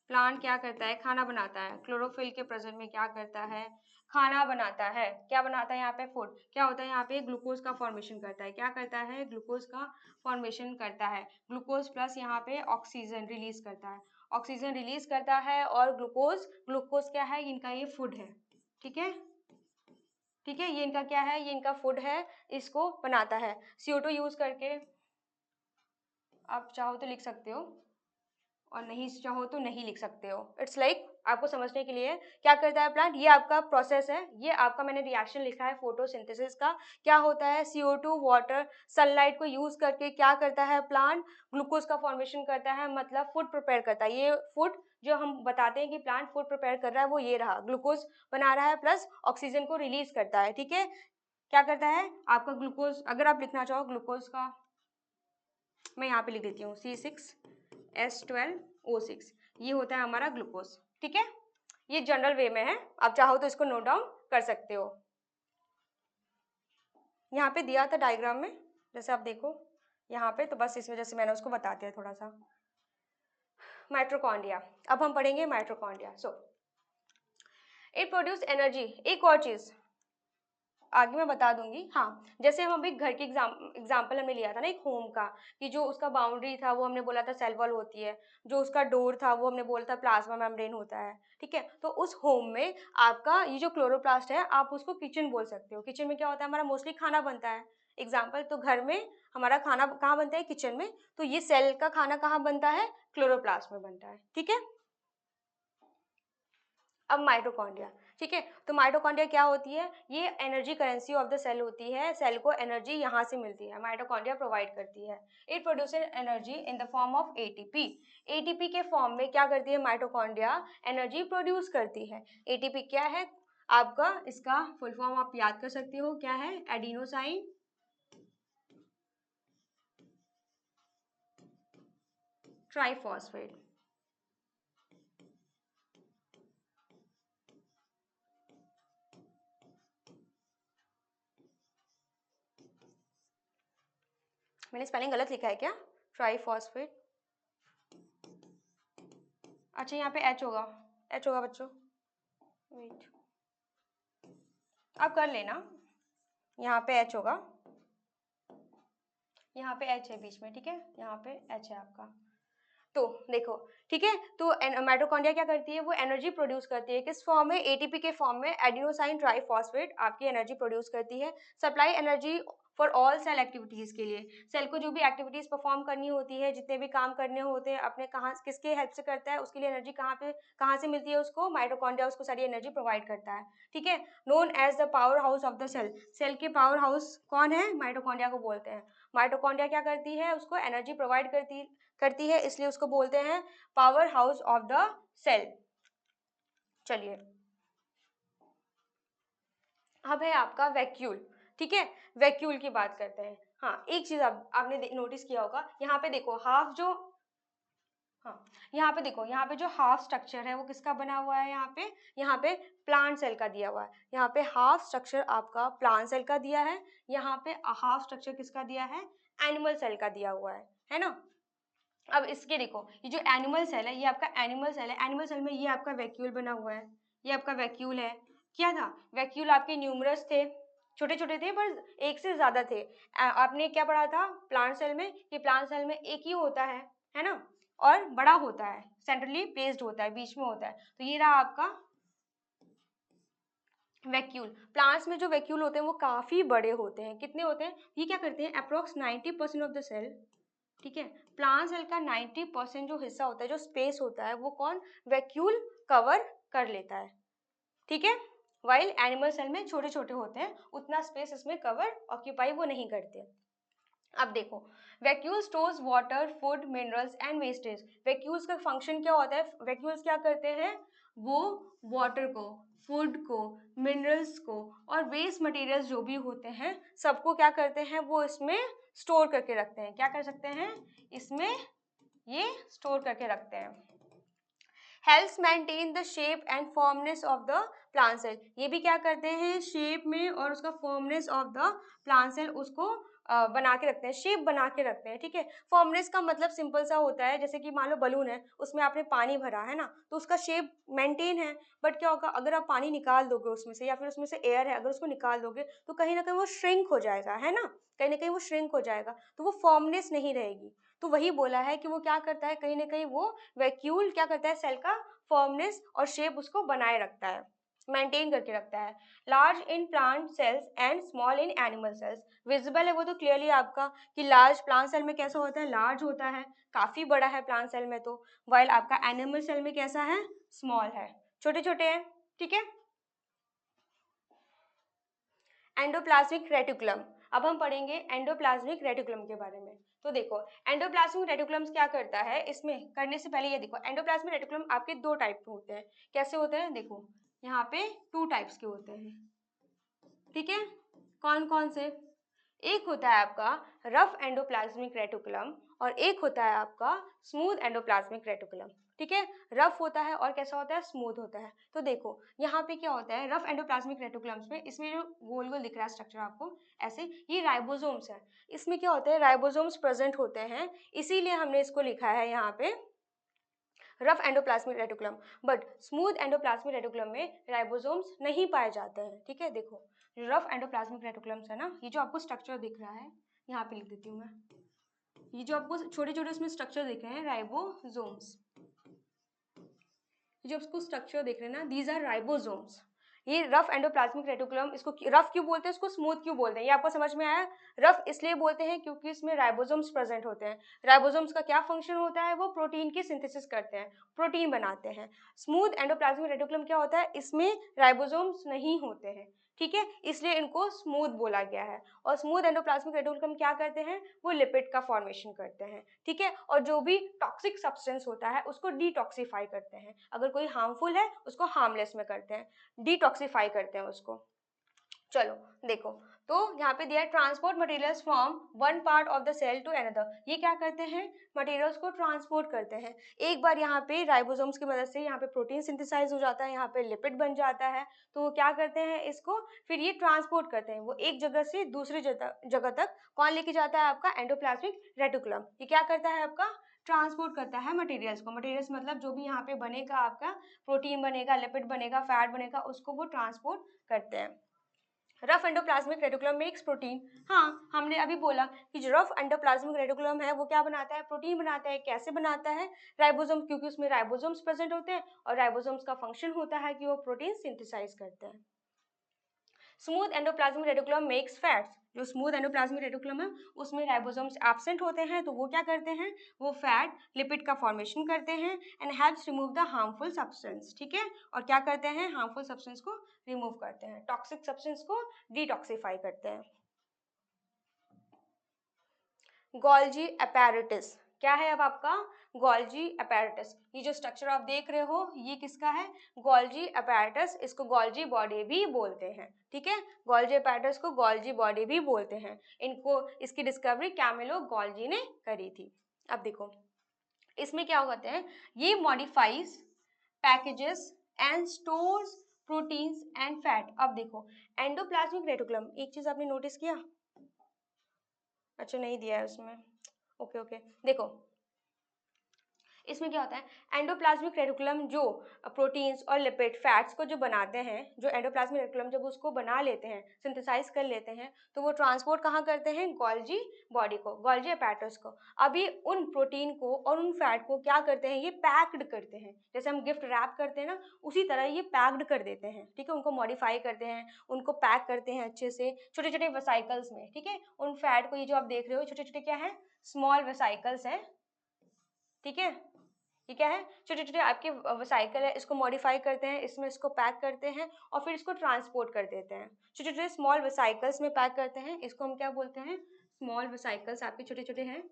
प्लांट क्या करता है, खाना बनाता है। क्लोरोफिल के प्रेजेंस में क्या करता है, खाना बनाता है। क्या बनाता है यहाँ पे, फूड। क्या होता है यहाँ पे, ग्लूकोज का फॉर्मेशन करता है। क्या करता है, ग्लूकोज का फॉर्मेशन करता है। ग्लूकोज प्लस यहाँ पे ऑक्सीजन रिलीज करता है, ऑक्सीजन रिलीज करता है, और ग्लूकोज, ग्लूकोज क्या है, इनका ये फूड है, ठीक है। ठीक है, ये इनका क्या है, ये इनका फूड है, इसको बनाता है। CO2 यूज करके आप चाहो तो लिख सकते हो और नहीं चाहो तो नहीं लिख सकते हो। इट्स लाइक आपको समझने के लिए क्या करता है प्लांट, ये आपका प्रोसेस है, ये आपका मैंने रिएक्शन लिखा है फोटोसिंथेसिस का। क्या होता है, CO2 वाटर सनलाइट को यूज करके क्या करता है प्लांट, ग्लूकोज का फॉर्मेशन करता है, मतलब फूड प्रिपेयर करता है। ये फूड जो हम बताते हैं कि प्लांट फूड प्रिपेयर कर रहा है वो ये रहा, ग्लूकोज बना रहा है प्लस ऑक्सीजन को रिलीज करता है। ठीक है, क्या करता है आपका ग्लूकोज, अगर आप लिखना चाहो ग्लूकोज का, मैं यहाँ पे लिख देती हूँ C6H12O6, ये होता है हमारा ग्लूकोज। ठीक है, ये जनरल वे में है, आप चाहो तो इसको नोट डाउन कर सकते हो। यहाँ पे दिया था डायग्राम में, जैसे आप देखो यहाँ पे, तो बस इस वजह से मैंने उसको बता दिया थोड़ा सा। माइटोकॉन्ड्रिया, अब हम पढ़ेंगे mitochondria. So it produce energy. एक और चीज आगे मैं बता दूंगी। हाँ, जैसे हम एक घर की एग्जाम्पल हमने लिया था ना एक होम का, कि जो उसका बाउंड्री था वो हमने बोला था सेल वॉल होती है, जो उसका डोर था वो हमने बोला था प्लाज्मा मेम्ब्रेन होता है। ठीक है, तो उस होम में आपका ये जो क्लोरोप्लास्ट है, आप उसको किचन बोल सकते हो। किचन में क्या होता है, हमारा मोस्टली खाना बनता है। एग्जाम्पल, तो घर में हमारा खाना कहाँ बनता है, किचन में। तो ये सेल का खाना कहाँ बनता है, क्लोरोप्लास्ट में बनता है। ठीक है, अब माइटोकॉन्ड्रिया। ठीक है, तो माइटोकॉन्ड्रिया क्या होती है, ये energy currency of the cell होती है, सेल को एनर्जी यहाँ से मिलती है, माइटोकॉन्ड्रिया प्रोवाइड करती है। It produces energy in the form of ATP। ATP के फॉर्म में क्या करती है माइटोकॉन्ड्रिया, एनर्जी प्रोड्यूस करती है। ATP क्या है आपका, इसका फुल फॉर्म आप याद कर सकते हो, क्या है, एडिनोसाइन ट्राइफॉस्फेट। मैंने स्पेलिंग गलत लिखा है क्या, ट्राइफॉस्फेट, अच्छा यहाँ पे H होगा, H होगा बच्चों, वेट आप कर लेना, यहाँ पे H होगा, यहाँ पे H है बीच में। ठीक है, यहाँ पे H है आपका। तो देखो, ठीक है, तो माइटोकॉन्ड्रिया क्या करती है, वो एनर्जी प्रोड्यूस करती है, किस फॉर्म में, ATP के फॉर्म में। एडिनोसाइन ट्राइफॉस्फेट आपकी एनर्जी प्रोड्यूस करती है, supply energy for all cell activities के लिए। सेल को जो भी एक्टिविटीज परफॉर्म करनी होती है, जितने भी काम करने होते हैं अपने, कहाँ किसके हेल्प से करता है, उसके लिए एनर्जी कहाँ से मिलती है उसको, माइटोकॉन्ड्रिया उसको सारी एनर्जी प्रोवाइड करता है। ठीक है, known as the power house of the cell. Cell के पावर हाउस कौन है, माइटोकॉन्ड्रिया को बोलते हैं। माइटोकॉन्ड्रिया क्या करती है, उसको एनर्जी प्रोवाइड करती है, इसलिए उसको बोलते हैं power house of the cell. चलिए, अब है आपका वैक्यूल। ठीक है, वैक्यूल की बात करते हैं। हाँ, एक चीज आपने नोटिस किया होगा, यहाँ पे देखो हाफ जो, हाँ यहाँ पे देखो, यहाँ पे जो हाफ स्ट्रक्चर है वो किसका बना हुआ है, यहाँ पे प्लांट सेल का दिया हुआ है। यहाँ पे हाफ स्ट्रक्चर आपका प्लांट सेल का दिया है, यहाँ पे हाफ स्ट्रक्चर किसका दिया है, एनिमल सेल का दिया हुआ है ना। अब इसके देखो, ये जो एनिमल सेल है, ये आपका एनिमल सेल है, एनिमल सेल में ये आपका वैक्यूल बना हुआ है, ये आपका वैक्यूल है। क्या था, वैक्यूल आपके न्यूमरस थे, छोटे छोटे थे, पर एक से ज्यादा थे। आपने क्या पढ़ा था प्लांट सेल में, कि प्लांट सेल में एक ही होता है ना, और बड़ा होता है, सेंट्रली प्लेस्ड होता है, बीच में होता है। तो ये रहा आपका वैक्यूल। प्लांट्स में जो वैक्यूल होते हैं वो काफी बड़े होते हैं, कितने होते हैं, ये क्या करते हैं, अप्रोक्स 90% ऑफ द सेल। ठीक है, प्लांट सेल का 90% जो हिस्सा होता है, जो स्पेस होता है, वो कौन, वैक्यूल कवर कर लेता है। ठीक है, वाइल एनिमल सेल में छोटे छोटे होते हैं, उतना स्पेस इसमें कवर ऑक्यूपाई वो नहीं करते। अब देखो, vacuole stores water, food, minerals and wastage. Vacuoles का फंक्शन क्या होता है, वैक्यूल्स क्या करते हैं, वो वाटर को, फूड को, मिनरल्स को और वेस्ट मटेरियल्स जो भी होते हैं सबको क्या करते हैं, वो इसमें स्टोर करके रखते हैं। क्या कर सकते हैं, इसमें ये स्टोर करके रखते हैं। Helps maintain the shape and firmness of the plant cell. ये भी क्या करते हैं, शेप में और उसका firmness of the plant cell उसको बना के रखते हैं, शेप बना के रखते हैं। ठीक है, फॉर्मनेस का मतलब सिंपल सा होता है, जैसे कि मान लो बलून है, उसमें आपने पानी भरा है ना, तो उसका शेप मेंटेन है। बट क्या होगा, अगर आप पानी निकाल दोगे उसमें से, या फिर उसमें से एयर है, अगर उसको निकाल दोगे तो कहीं ना कहीं वो श्रिंक हो जाएगा, है ना, कहीं ना कहीं वो श्रिंक हो जाएगा, तो वो फॉर्मनेस नहीं रहेगी। तो वही बोला है कि वो क्या करता है, कहीं ना कहीं वो वैक्यूल क्या करता है, सेल का फॉर्मनेस और शेप उसको बनाए रखता है। मेंटेन करके रखता है। Large in plant cells and small in animal cells. Visible है वो तो क्लियरली आपका कि लार्ज प्लांट सेल में कैसा होता है, लार्ज होता है, काफी बड़ा है प्लांट सेल में तो, वाइल आपका एनिमल सेल में कैसा है, स्मॉल है, छोटे छोटे हैं, ठीक है। एंडोप्लाज्मिक रेटिकुलम, अब हम पढ़ेंगे एंडोप्लाज्मिक रेटिकुलम के बारे में। तो देखो एंडोप्लाज्मिक रेटिकुलम क्या करता है, इसमें करने से पहले ये देखो एंडोप्लाज्मिक रेटिकुलम आपके दो टाइप के होते हैं। कैसे होते हैं, देखो यहाँ पे 2 टाइप्स के होते हैं, ठीक है। कौन कौन से, एक होता है आपका रफ एंडोप्लाज्मिक रेटिकुलम और एक होता है आपका स्मूथ एंडोप्लाज्मिक रेटिकुलम, ठीक है। रफ होता है और कैसा होता है, स्मूथ होता है। तो देखो यहाँ पे क्या होता है रफ एंडोप्लाज्मिक रेटिकुलम्स में, इसमें जो गोल गोल दिख रहा है स्ट्रक्चर आपको ऐसे, ये राइबोसोम्स है। इसमें क्या होता है, राइबोसोम्स प्रेजेंट होते हैं, इसीलिए हमने इसको लिखा है यहाँ पे rough endoplasmic reticulum. But smooth endoplasmic reticulum में राइबोसोम्स नहीं पाए जाते हैं, ठीक है। देखो जो रफ एंडोप्लाज्मिक रेटिकुलम्स है ना, ये जो आपको स्ट्रक्चर दिख रहा है, यहाँ पे लिख देती हूँ मैं, ये जो आपको छोटे छोटे उसमें स्ट्रक्चर दिख रहे हैं राइबोसोम्स, जो आपको स्ट्रक्चर दिख रहे हैं ना, दीज आर राइबोसोम्स। ये रफ एंडोप्लाज्मिक रेटिकुलम, इसको रफ क्यों बोलते हैं, इसको स्मूथ क्यों बोलते हैं, ये आपको समझ में आया। रफ इसलिए बोलते हैं क्योंकि इसमें राइबोसोम्स प्रेजेंट होते हैं। राइबोसोम्स का क्या फंक्शन होता है, वो प्रोटीन की सिंथेसिस करते हैं, प्रोटीन बनाते हैं। स्मूथ एंडोप्लाज्मिक रेटिकुलम क्या होता है, इसमें राइबोसोम्स नहीं होते हैं, ठीक है, इसलिए इनको स्मूथ बोला गया है। और स्मूथ एंडोप्लाज्मिक रेटिकुलम क्या करते हैं, वो लिपिड का फॉर्मेशन करते हैं, ठीक है। और जो भी टॉक्सिक सब्सटेंस होता है उसको डिटॉक्सिफाई करते हैं, अगर कोई हार्मफुल है उसको हार्मलेस में करते हैं, डिटॉक्सिफाई करते हैं उसको। चलो देखो, तो यहाँ पे दिया है transport materials from one part of the cell to another. ये क्या करते हैं, मटेरियल्स को ट्रांसपोर्ट करते हैं। एक बार यहाँ पे राइबोसोम्स की मदद से यहाँ पे प्रोटीन सिंथेसाइज हो जाता है, यहाँ पे लिपिड बन जाता है, तो वो क्या करते हैं इसको, फिर ये ट्रांसपोर्ट करते हैं, वो एक जगह से दूसरी जगह तक कौन लेके जाता है, आपका एंडोप्लाज्मिक रेटिकुलम। ये क्या करता है आपका, ट्रांसपोर्ट करता है मटेरियल्स को। मटेरियल्स मतलब जो भी यहाँ पे बनेगा आपका, प्रोटीन बनेगा, लिपिड बनेगा, फैट बनेगा, उसको वो ट्रांसपोर्ट करते हैं। Rough endoplasmic reticulum makes protein. हाँ, हमने अभी बोला कि जो रफ एंडोप्लाज्मिक रेटिकुलम है वो क्या बनाता है, प्रोटीन बनाता है। कैसे बनाता है, राइबोसोम, क्योंकि उसमें राइबोसोम्स प्रेजेंट होते हैं और राइबोसोम्स का फंक्शन होता है कि वो प्रोटीन सिंथेसाइज करते हैं। Smooth endoplasmic reticulum makes fats. जो स्मूथ एंडोप्लाज्मिक रेटिकुलम है उसमें राइबोसोम्स एब्सेंट होते हैं, तो वो क्या करते हैं, वो फैट लिपिड का फॉर्मेशन करते हैं and helps remove the harmful substance, ठीक है। और क्या करते हैं, हार्मफुल सब्सटेंस को रिमूव करते हैं, टॉक्सिक सब्सटेंस को डिटॉक्सिफाई करते हैं। गोल्जी अपैरेटस क्या है अब आपका, गोल्जी अपैरेटस। ये जो स्ट्रक्चर आप देख रहे हो ये किसका है, गोल्जी अपैरेटस। इसको गोल्जी बॉडी भी बोलते हैं, ठीक है। गोल्जी अपैरेटस को गोल्जी बॉडी भी बोलते हैं। इनको, इसकी डिस्कवरी कैमिलो गोल्जी ने करी थी। अब देखो इसमें क्या होते हैं, ये modifies packages and stores proteins and fat. अब देखो एंडोप्लाज्मिक रेटिकुलम, एक चीज आपने नोटिस किया, अच्छा नहीं दिया है उसमें, ओके ओके। देखो इसमें क्या होता है, एंडोप्लाज्मिक रेटिकुलम जो प्रोटीन्स और लिपिड फैट्स को जो बनाते हैं, जो एंडोप्लाज्मिक रेटिकुलम जब उसको बना लेते हैं, सिंथेसाइज कर लेते हैं, तो वो ट्रांसपोर्ट कहाँ करते हैं, गोल्जी बॉडी को, गोल्जी अपैरेटस को। अभी उन प्रोटीन को और उन फैट को क्या करते हैं, ये पैक्ड करते हैं, जैसे हम गिफ्ट रैप करते हैं ना, उसी तरह ये पैक्ड कर देते हैं, ठीक है। उनको मॉडिफाई करते हैं, उनको पैक करते हैं अच्छे से छोटे छोटे वेसाइकल्स में, ठीक है। उन फैट को, ये जो आप देख रहे हो छोटे छोटे क्या है, स्मॉल वेसाइकल्स हैं, ठीक है। ये क्या है, छोटे छोटे आपके साइकिल है, इसको मॉडिफाई करते हैं, इसमें इसको पैक करते हैं और फिर इसको ट्रांसपोर्ट कर देते हैं, छोटे छोटे स्मॉल वेसाइकल्स में पैक करते हैं। इसको हम क्या बोलते हैं, स्मॉल वेसाइकल्स आपके छोटे छोटे हैं,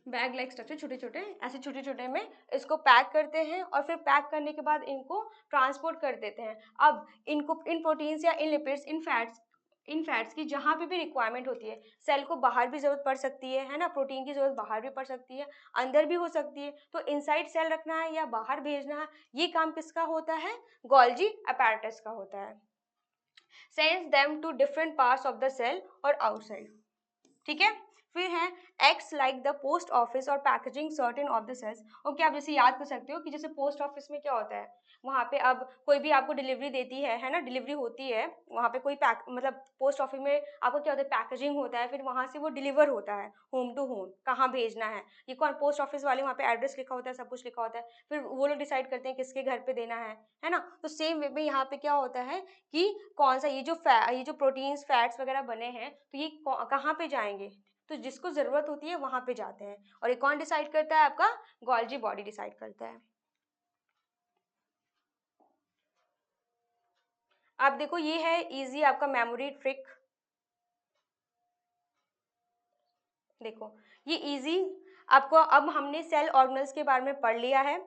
बैग लाइक स्ट्रक्चर, छोटे छोटे ऐसे छोटे छोटे में इसको पैक करते हैं और फिर पैक करने के बाद इनको ट्रांसपोर्ट कर देते हैं। अब इनको, इन प्रोटीन्स या इन लिपिड्स, इन फैट्स की जहाँ पे भी रिक्वायरमेंट होती है, सेल को बाहर भी जरूरत पड़ सकती है ना, प्रोटीन की जरूरत बाहर भी पड़ सकती है, अंदर भी हो सकती है, तो इनसाइड सेल रखना है या बाहर भेजना है, ये काम किसका होता है, गोल्जी अपैरेटस का होता है। Sends them to different parts of the cell और आउटसाइड, ठीक है। फिर है acts like the post office और packaging certain of the cells. Okay, आप जैसे याद कर सकते हो कि जैसे पोस्ट ऑफिस में क्या होता है, वहाँ पे अब कोई भी आपको डिलीवरी देती है ना, डिलीवरी होती है वहाँ पे कोई पैक, मतलब पोस्ट ऑफिस में आपको क्या होता है, पैकेजिंग होता है, फिर वहाँ से वो डिलीवर होता है होम टू होम, कहाँ भेजना है, ये कौन, पोस्ट ऑफिस वाले, वहाँ पे एड्रेस लिखा होता है, सब कुछ लिखा होता है, फिर वो लोग डिसाइड करते हैं किसके घर पे देना है ना। तो सेम वे में यहाँ पे क्या होता है कि कौन सा ये जो प्रोटीन्स फैट्स वगैरह बने हैं, तो ये कहाँ पे जाएंगे, तो जिसको ज़रूरत होती है वहाँ पे जाते हैं। और ये कौन डिसाइड करता है, आपका गोल्जी बॉडी डिसाइड करता है। आप देखो ये है इजी आपका मेमोरी ट्रिक। देखो ये इजी आपको, अब हमने सेल ऑर्गेनल्स के बारे में पढ़ लिया है,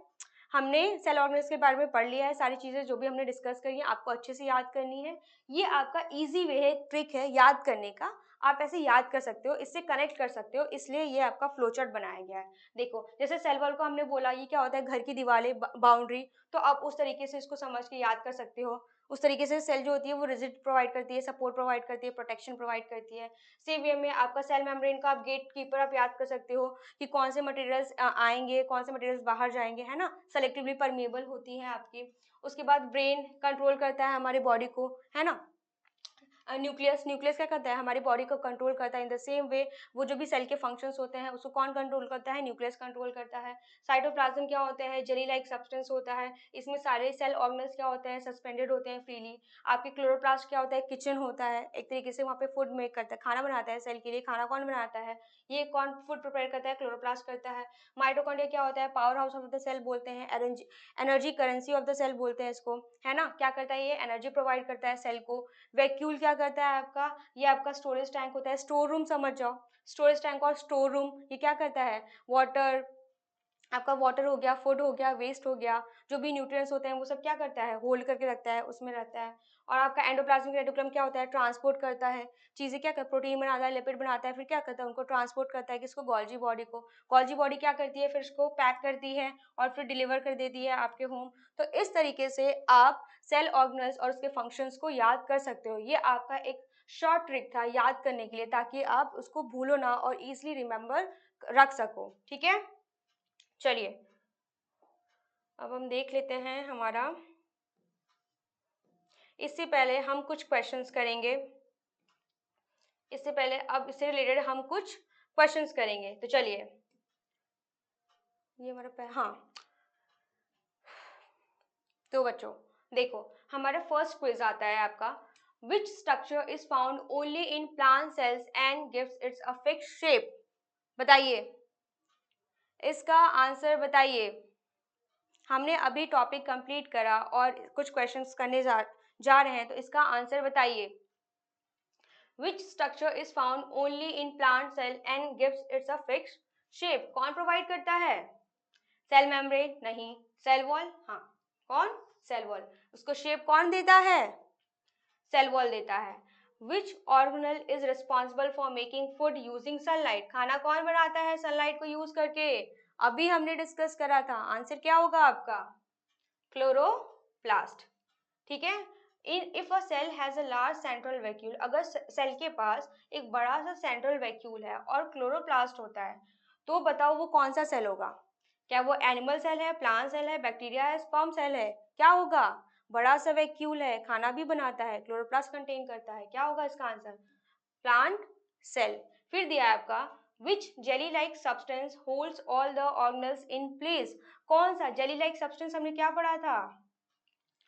हमने सेल ऑर्गेनल्स के बारे में पढ़ लिया है, सारी चीज़ें जो भी हमने डिस्कस करी है आपको अच्छे से याद करनी है। ये आपका इजी वे है, ट्रिक है याद करने का, आप ऐसे याद कर सकते हो, इससे कनेक्ट कर सकते हो, इसलिए ये आपका फ्लो चार्ट बनाया गया है। देखो जैसे सेल वॉल को हमने बोला, ये क्या होता है, घर की दीवारें, बाउंड्री, तो आप उस तरीके से इसको समझ के याद कर सकते हो। उस तरीके से सेल जो होती है वो रिजिड प्रोवाइड करती है, सपोर्ट प्रोवाइड करती है, प्रोटेक्शन प्रोवाइड करती है। सेम वे में आपका सेल मेम्ब्रेन का आप गेट कीपर आप याद कर सकते हो कि कौन से मटेरियल्स आएंगे, कौन से मटेरियल्स बाहर जाएंगे, है ना, सेलेक्टिवली परमेबल होती है आपकी। उसके बाद ब्रेन कंट्रोल करता है हमारी बॉडी को, है ना। न्यूक्लियस क्या करता है, हमारी बॉडी को कंट्रोल करता है। इन द सेम वे वो जो भी सेल के फंक्शंस होते हैं उसको कौन कंट्रोल करता है, न्यूक्लियस कंट्रोल करता है। साइटोप्लाज्म क्या होता है, जेली लाइक सब्सटेंस होता है, इसमें सारे सेल ऑर्गेनल्स क्या होते हैं, सस्पेंडेड होते हैं फ्रीली। आपके क्लोरोप्लास्ट क्या होता है, किचन होता है, एक तरीके से वहाँ पे फूड मेक करता है, खाना बनाता है सेल के लिए। खाना कौन बनाता है, ये कौन फूड प्रिपेयर करता है, क्लोरोप्लास्ट करता है। माइटोकॉन्ड्रिया क्या होता है, power house of the cell बोलते हैं, energy currency of the cell बोलते हैं इसको, है ना। क्या करता है, ये एनर्जी प्रोवाइड करता है सेल को। वैक्यूल क्या करता है आपका, ये आपका स्टोरेज टैंक होता है, स्टोर रूम समझ जाओ, स्टोरेज टैंक और स्टोर रूम, ये क्या करता है, वाटर, आपका वाटर हो गया, फूड हो गया, वेस्ट हो गया, जो भी न्यूट्रिएंट्स होते हैं वो सब क्या करता है, होल्ड करके रखता है, उसमें रहता है। और आपका एंडोप्लाज्मिक रेटिकुलम क्या होता है, ट्रांसपोर्ट करता है चीज़ें, क्या करता है, प्रोटीन बनाता है, लिपिड बनाता है, फिर क्या करता है, उनको ट्रांसपोर्ट करता है, किसको, गोल्जी बॉडी को। गोल्जी बॉडी क्या करती है, फिर इसको पैक करती है और फिर डिलीवर कर देती है आपके होम। तो इस तरीके से आप सेल ऑर्गेनल्स और उसके फंक्शंस को याद कर सकते हो। ये आपका एक शॉर्ट ट्रिक था याद करने के लिए, ताकि आप उसको भूलो ना और इजिली रिमेंबर रख सको, ठीक है। चलिए अब हम देख लेते हैं हमारा, इससे पहले हम कुछ क्वेश्चंस करेंगे, इससे पहले अब इससे रिलेटेड हम कुछ क्वेश्चंस करेंगे। तो चलिए ये हमारा हाँ, तो बच्चों देखो हमारा फर्स्ट क्विज आता है आपका, which structure is found only in plant cells and gives it's a fixed shape. बताइए, इसका आंसर बताइए। हमने अभी टॉपिक कंप्लीट करा और कुछ क्वेश्चंस करने जा रहे हैं, तो इसका आंसर बताइए। Which structure is found only in plant cell and gives it a fixed shape? कौन प्रोवाइड करता है, सेल मेम्ब्रेन नहीं, सेल वॉल, हाँ कौन, सेल वॉल। उसको शेप कौन देता है, सेल वॉल देता है। Which organelle is responsible for making food using sunlight? खाना कौन बनाता है सनलाइट को यूज करके, अभी हमने डिस्कस करा था, आंसर क्या होगा आपका, क्लोरोप्लास्ट, ठीक है। If a cell has a large central vacuole, अगर सेल के पास एक बड़ा सा सेंट्रल वैक्यूल है और क्लोरोप्लास्ट होता है, तो बताओ वो कौन सा सेल होगा, क्या वो एनिमल सेल है, प्लांट सेल है, बैक्टीरिया है, स्पर्म सेल है, क्या होगा, बड़ा सा वैक्यूल है, खाना भी बनाता है, क्लोरोप्लास्ट कंटेन करता है, क्या होगा इसका आंसर, प्लांट सेल। फिर दिया है आपका, which jelly like substance holds all the organelles in place, कौन सा जेली लाइक सब्सटेंस हमने क्या पढ़ा था,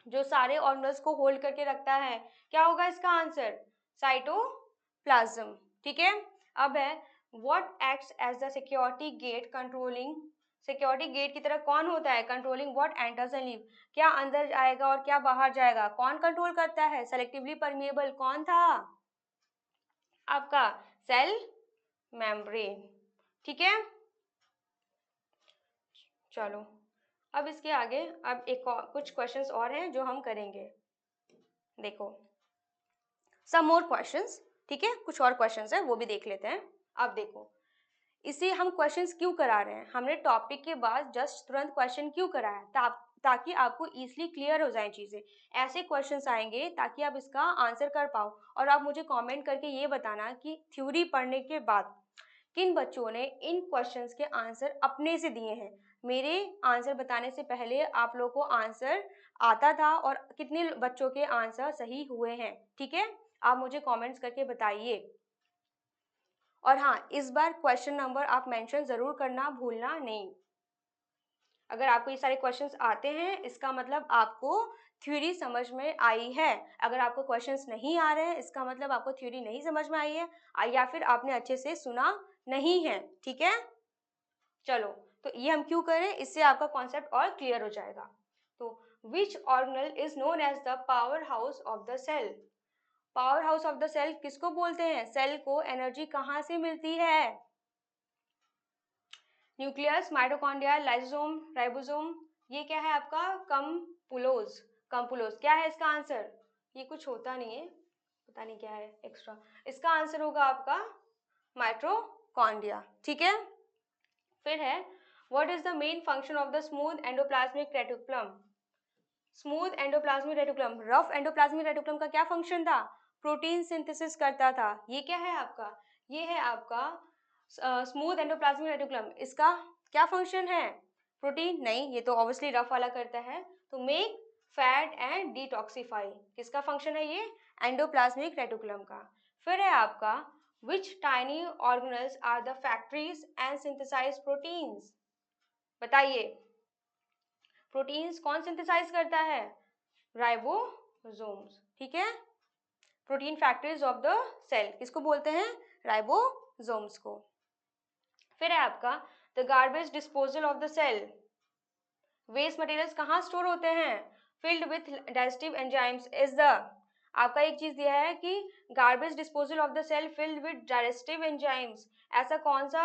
जो सारे ऑर्गेनल्स को होल्ड करके रखता है, क्या होगा इसका आंसर, साइटोप्लाज्म, ठीक है। अब है, what acts as the security gate controlling, security gate की तरह कौन होता है, controlling what enters and leave, क्या अंदर आएगा और क्या बाहर जाएगा, कौन कंट्रोल करता है, सेलेक्टिवली परमिएबल कौन था, आपका सेल मेम्ब्रेन, ठीक है। चलो अब इसके आगे अब एक और कुछ क्वेश्चंस और हैं जो हम करेंगे। देखो सम मोर क्वेश्चंस, ठीक है, कुछ और क्वेश्चंस हैं वो भी देख लेते हैं। अब देखो इसे हम क्वेश्चंस क्यों करा रहे हैं, हमने टॉपिक के बाद जस्ट तुरंत क्वेश्चन क्यों कराया, ताकि आपको इजीली क्लियर हो जाए चीज़ें। ऐसे क्वेश्चंस आएंगे ताकि आप इसका आंसर कर पाओ, और आप मुझे कमेंट करके ये बताना कि थ्योरी पढ़ने के बाद किन बच्चों ने इन क्वेश्चंस के आंसर अपने से दिए हैं? मेरे आंसर बताने से पहले आप लोगों को आंसर आता था और कितने बच्चों के आंसर सही हुए हैं, ठीक है? आप मुझे कमेंट्स करके बताइए। और हाँ, इस बार क्वेश्चन नंबर आप मेंशन ज़रूर करना भूलना नहीं। अगर आपको ये सारे क्वेश्चंस आते हैं, इसका मतलब आपको थ्योरी समझ में आई है। अगर आपको क्वेश्चंस नहीं आ रहे हैं, इसका मतलब आपको थ्योरी नहीं समझ में आई है या फिर आपने अच्छे से सुना नहीं है, ठीक है? चलो, तो ये हम क्यों करें, इससे आपका कॉन्सेप्ट और क्लियर हो जाएगा। तो which organelle is known as the power house of the cell? Power house of the cell किसको बोलते हैं? सेल को एनर्जी कहाँ से मिलती है? Nucleus, mitochondria, lysosome, ribosome. ये क्या है आपका? कंपुलोज। कंपुलोज क्या है इसका आंसर? ये कुछ होता नहीं है, पता नहीं क्या है एक्स्ट्रा। इसका आंसर होगा आपका माइटोकॉन्ड्रिया, ठीक है? फिर है what is the main function of the smooth endoplasmic reticulum? Smooth endoplasmic reticulum, rough endoplasmic reticulum का क्या फंक्शन था? प्रोटीन सिंथेसिस करता था। ये क्या है आपका? ये है आपका स्मूथ एंडोप्लाज्मिक रेटिकुलम। इसका क्या फंक्शन है? प्रोटीन नहीं, ये तो ऑब्वियसली रफ वाला करता है। तो मेक फैट एंड डिटॉक्सिफाई, किसका फंक्शन है ये? एंडोप्लाज्मिक रेटिकुलम का। फिर है आपका which tiny organelles are the factories and synthesize proteins? बताइए, प्रोटीन्स कौन सिंथेसाइज करता है? राइबोसोम्स, ठीक है? Protein factories of the cell किसको बोलते हैं? राइबोसोम्स को। फिर है आपका the garbage disposal of the cell. Waste materials कहाँ स्टोर होते हैं? Filled with digestive enzymes is the, आपका एक चीज दिया है कि garbage disposal of the cell filled with digestive enzymes. ऐसा कौन सा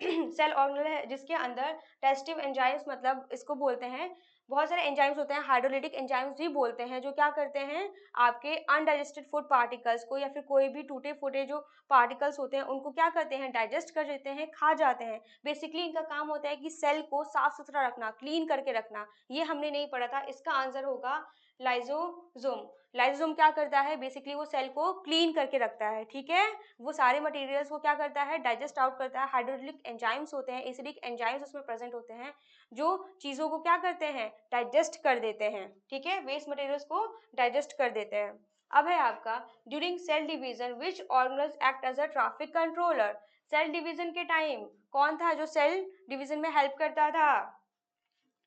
सेल ऑर्गेनेल है जिसके अंदर डाइजेस्टिव एंजाइम्स, मतलब इसको बोलते हैं, बहुत सारे एंजाइम्स होते हैं, हाइड्रोलिटिक एंजाइम्स भी बोलते हैं, जो क्या करते हैं आपके अनडाइजेस्टेड फूड पार्टिकल्स को या फिर कोई भी टूटे फूटे जो पार्टिकल्स होते हैं उनको क्या करते हैं? डाइजेस्ट कर देते हैं, खा जाते हैं। बेसिकली इनका काम होता है कि सेल को साफ सुथरा रखना, क्लीन करके रखना। ये हमने नहीं पढ़ा था, इसका आंसर होगा लाइसोसोम। लाइसोसोम क्या करता है? बेसिकली वो सेल को क्लीन करके रखता है, ठीक है? वो सारे मटेरियल्स को क्या करता है? डाइजेस्ट आउट करता है। हाइड्रोलिक एंजाइम्स होते हैं, एसिडिक एंजाइम्स उसमें प्रेजेंट होते हैं, जो चीज़ों को क्या करते हैं? डाइजेस्ट कर देते हैं, ठीक है? वेस्ट मटेरियल्स को डाइजेस्ट कर देते हैं। अब है आपका during cell division which organelles act as a traffic controller? Cell division के टाइम कौन था जो सेल डिवीजन में हेल्प करता था?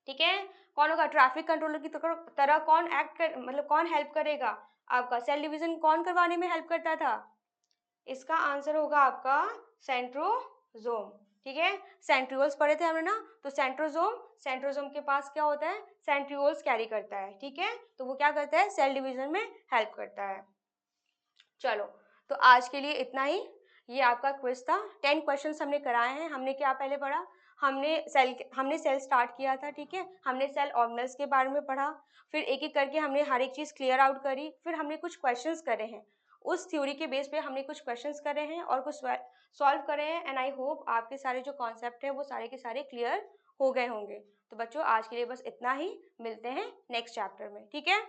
ठीक है, कौन होगा? ट्रैफिक कंट्रोलर की तरह कौन एक्ट कर, मतलब कौन हेल्प करेगा? आपका सेल डिवीजन कौन करवाने में हेल्प करता था? इसका आंसर होगा आपका सेंट्रोजोम, ठीक है? सेंट्रियोल्स पढ़े थे हमने ना, तो सेंट्रोजोम के पास क्या होता है? सेंट्रियोल्स कैरी करता है, ठीक है? तो वो क्या करता है? सेल डिवीजन में हेल्प करता है। चलो, तो आज के लिए इतना ही। ये आपका क्विज था। 10 क्वेश्चंस हमने कराए हैं। हमने क्या पहले पढ़ा? हमने सेल स्टार्ट किया था, ठीक है? हमने सेल ऑर्गेनेल्स के बारे में पढ़ा, फिर एक एक करके हमने हर एक चीज़ क्लियर आउट करी, फिर हमने कुछ क्वेश्चंस करे हैं। उस थ्योरी के बेस पे हमने कुछ क्वेश्चंस करे हैं और कुछ सॉल्व करे हैं, एंड आई होप आपके सारे जो कॉन्सेप्ट है वो सारे के सारे क्लियर हो गए होंगे। तो बच्चों, आज के लिए बस इतना ही। मिलते हैं नेक्स्ट चैप्टर में, ठीक है?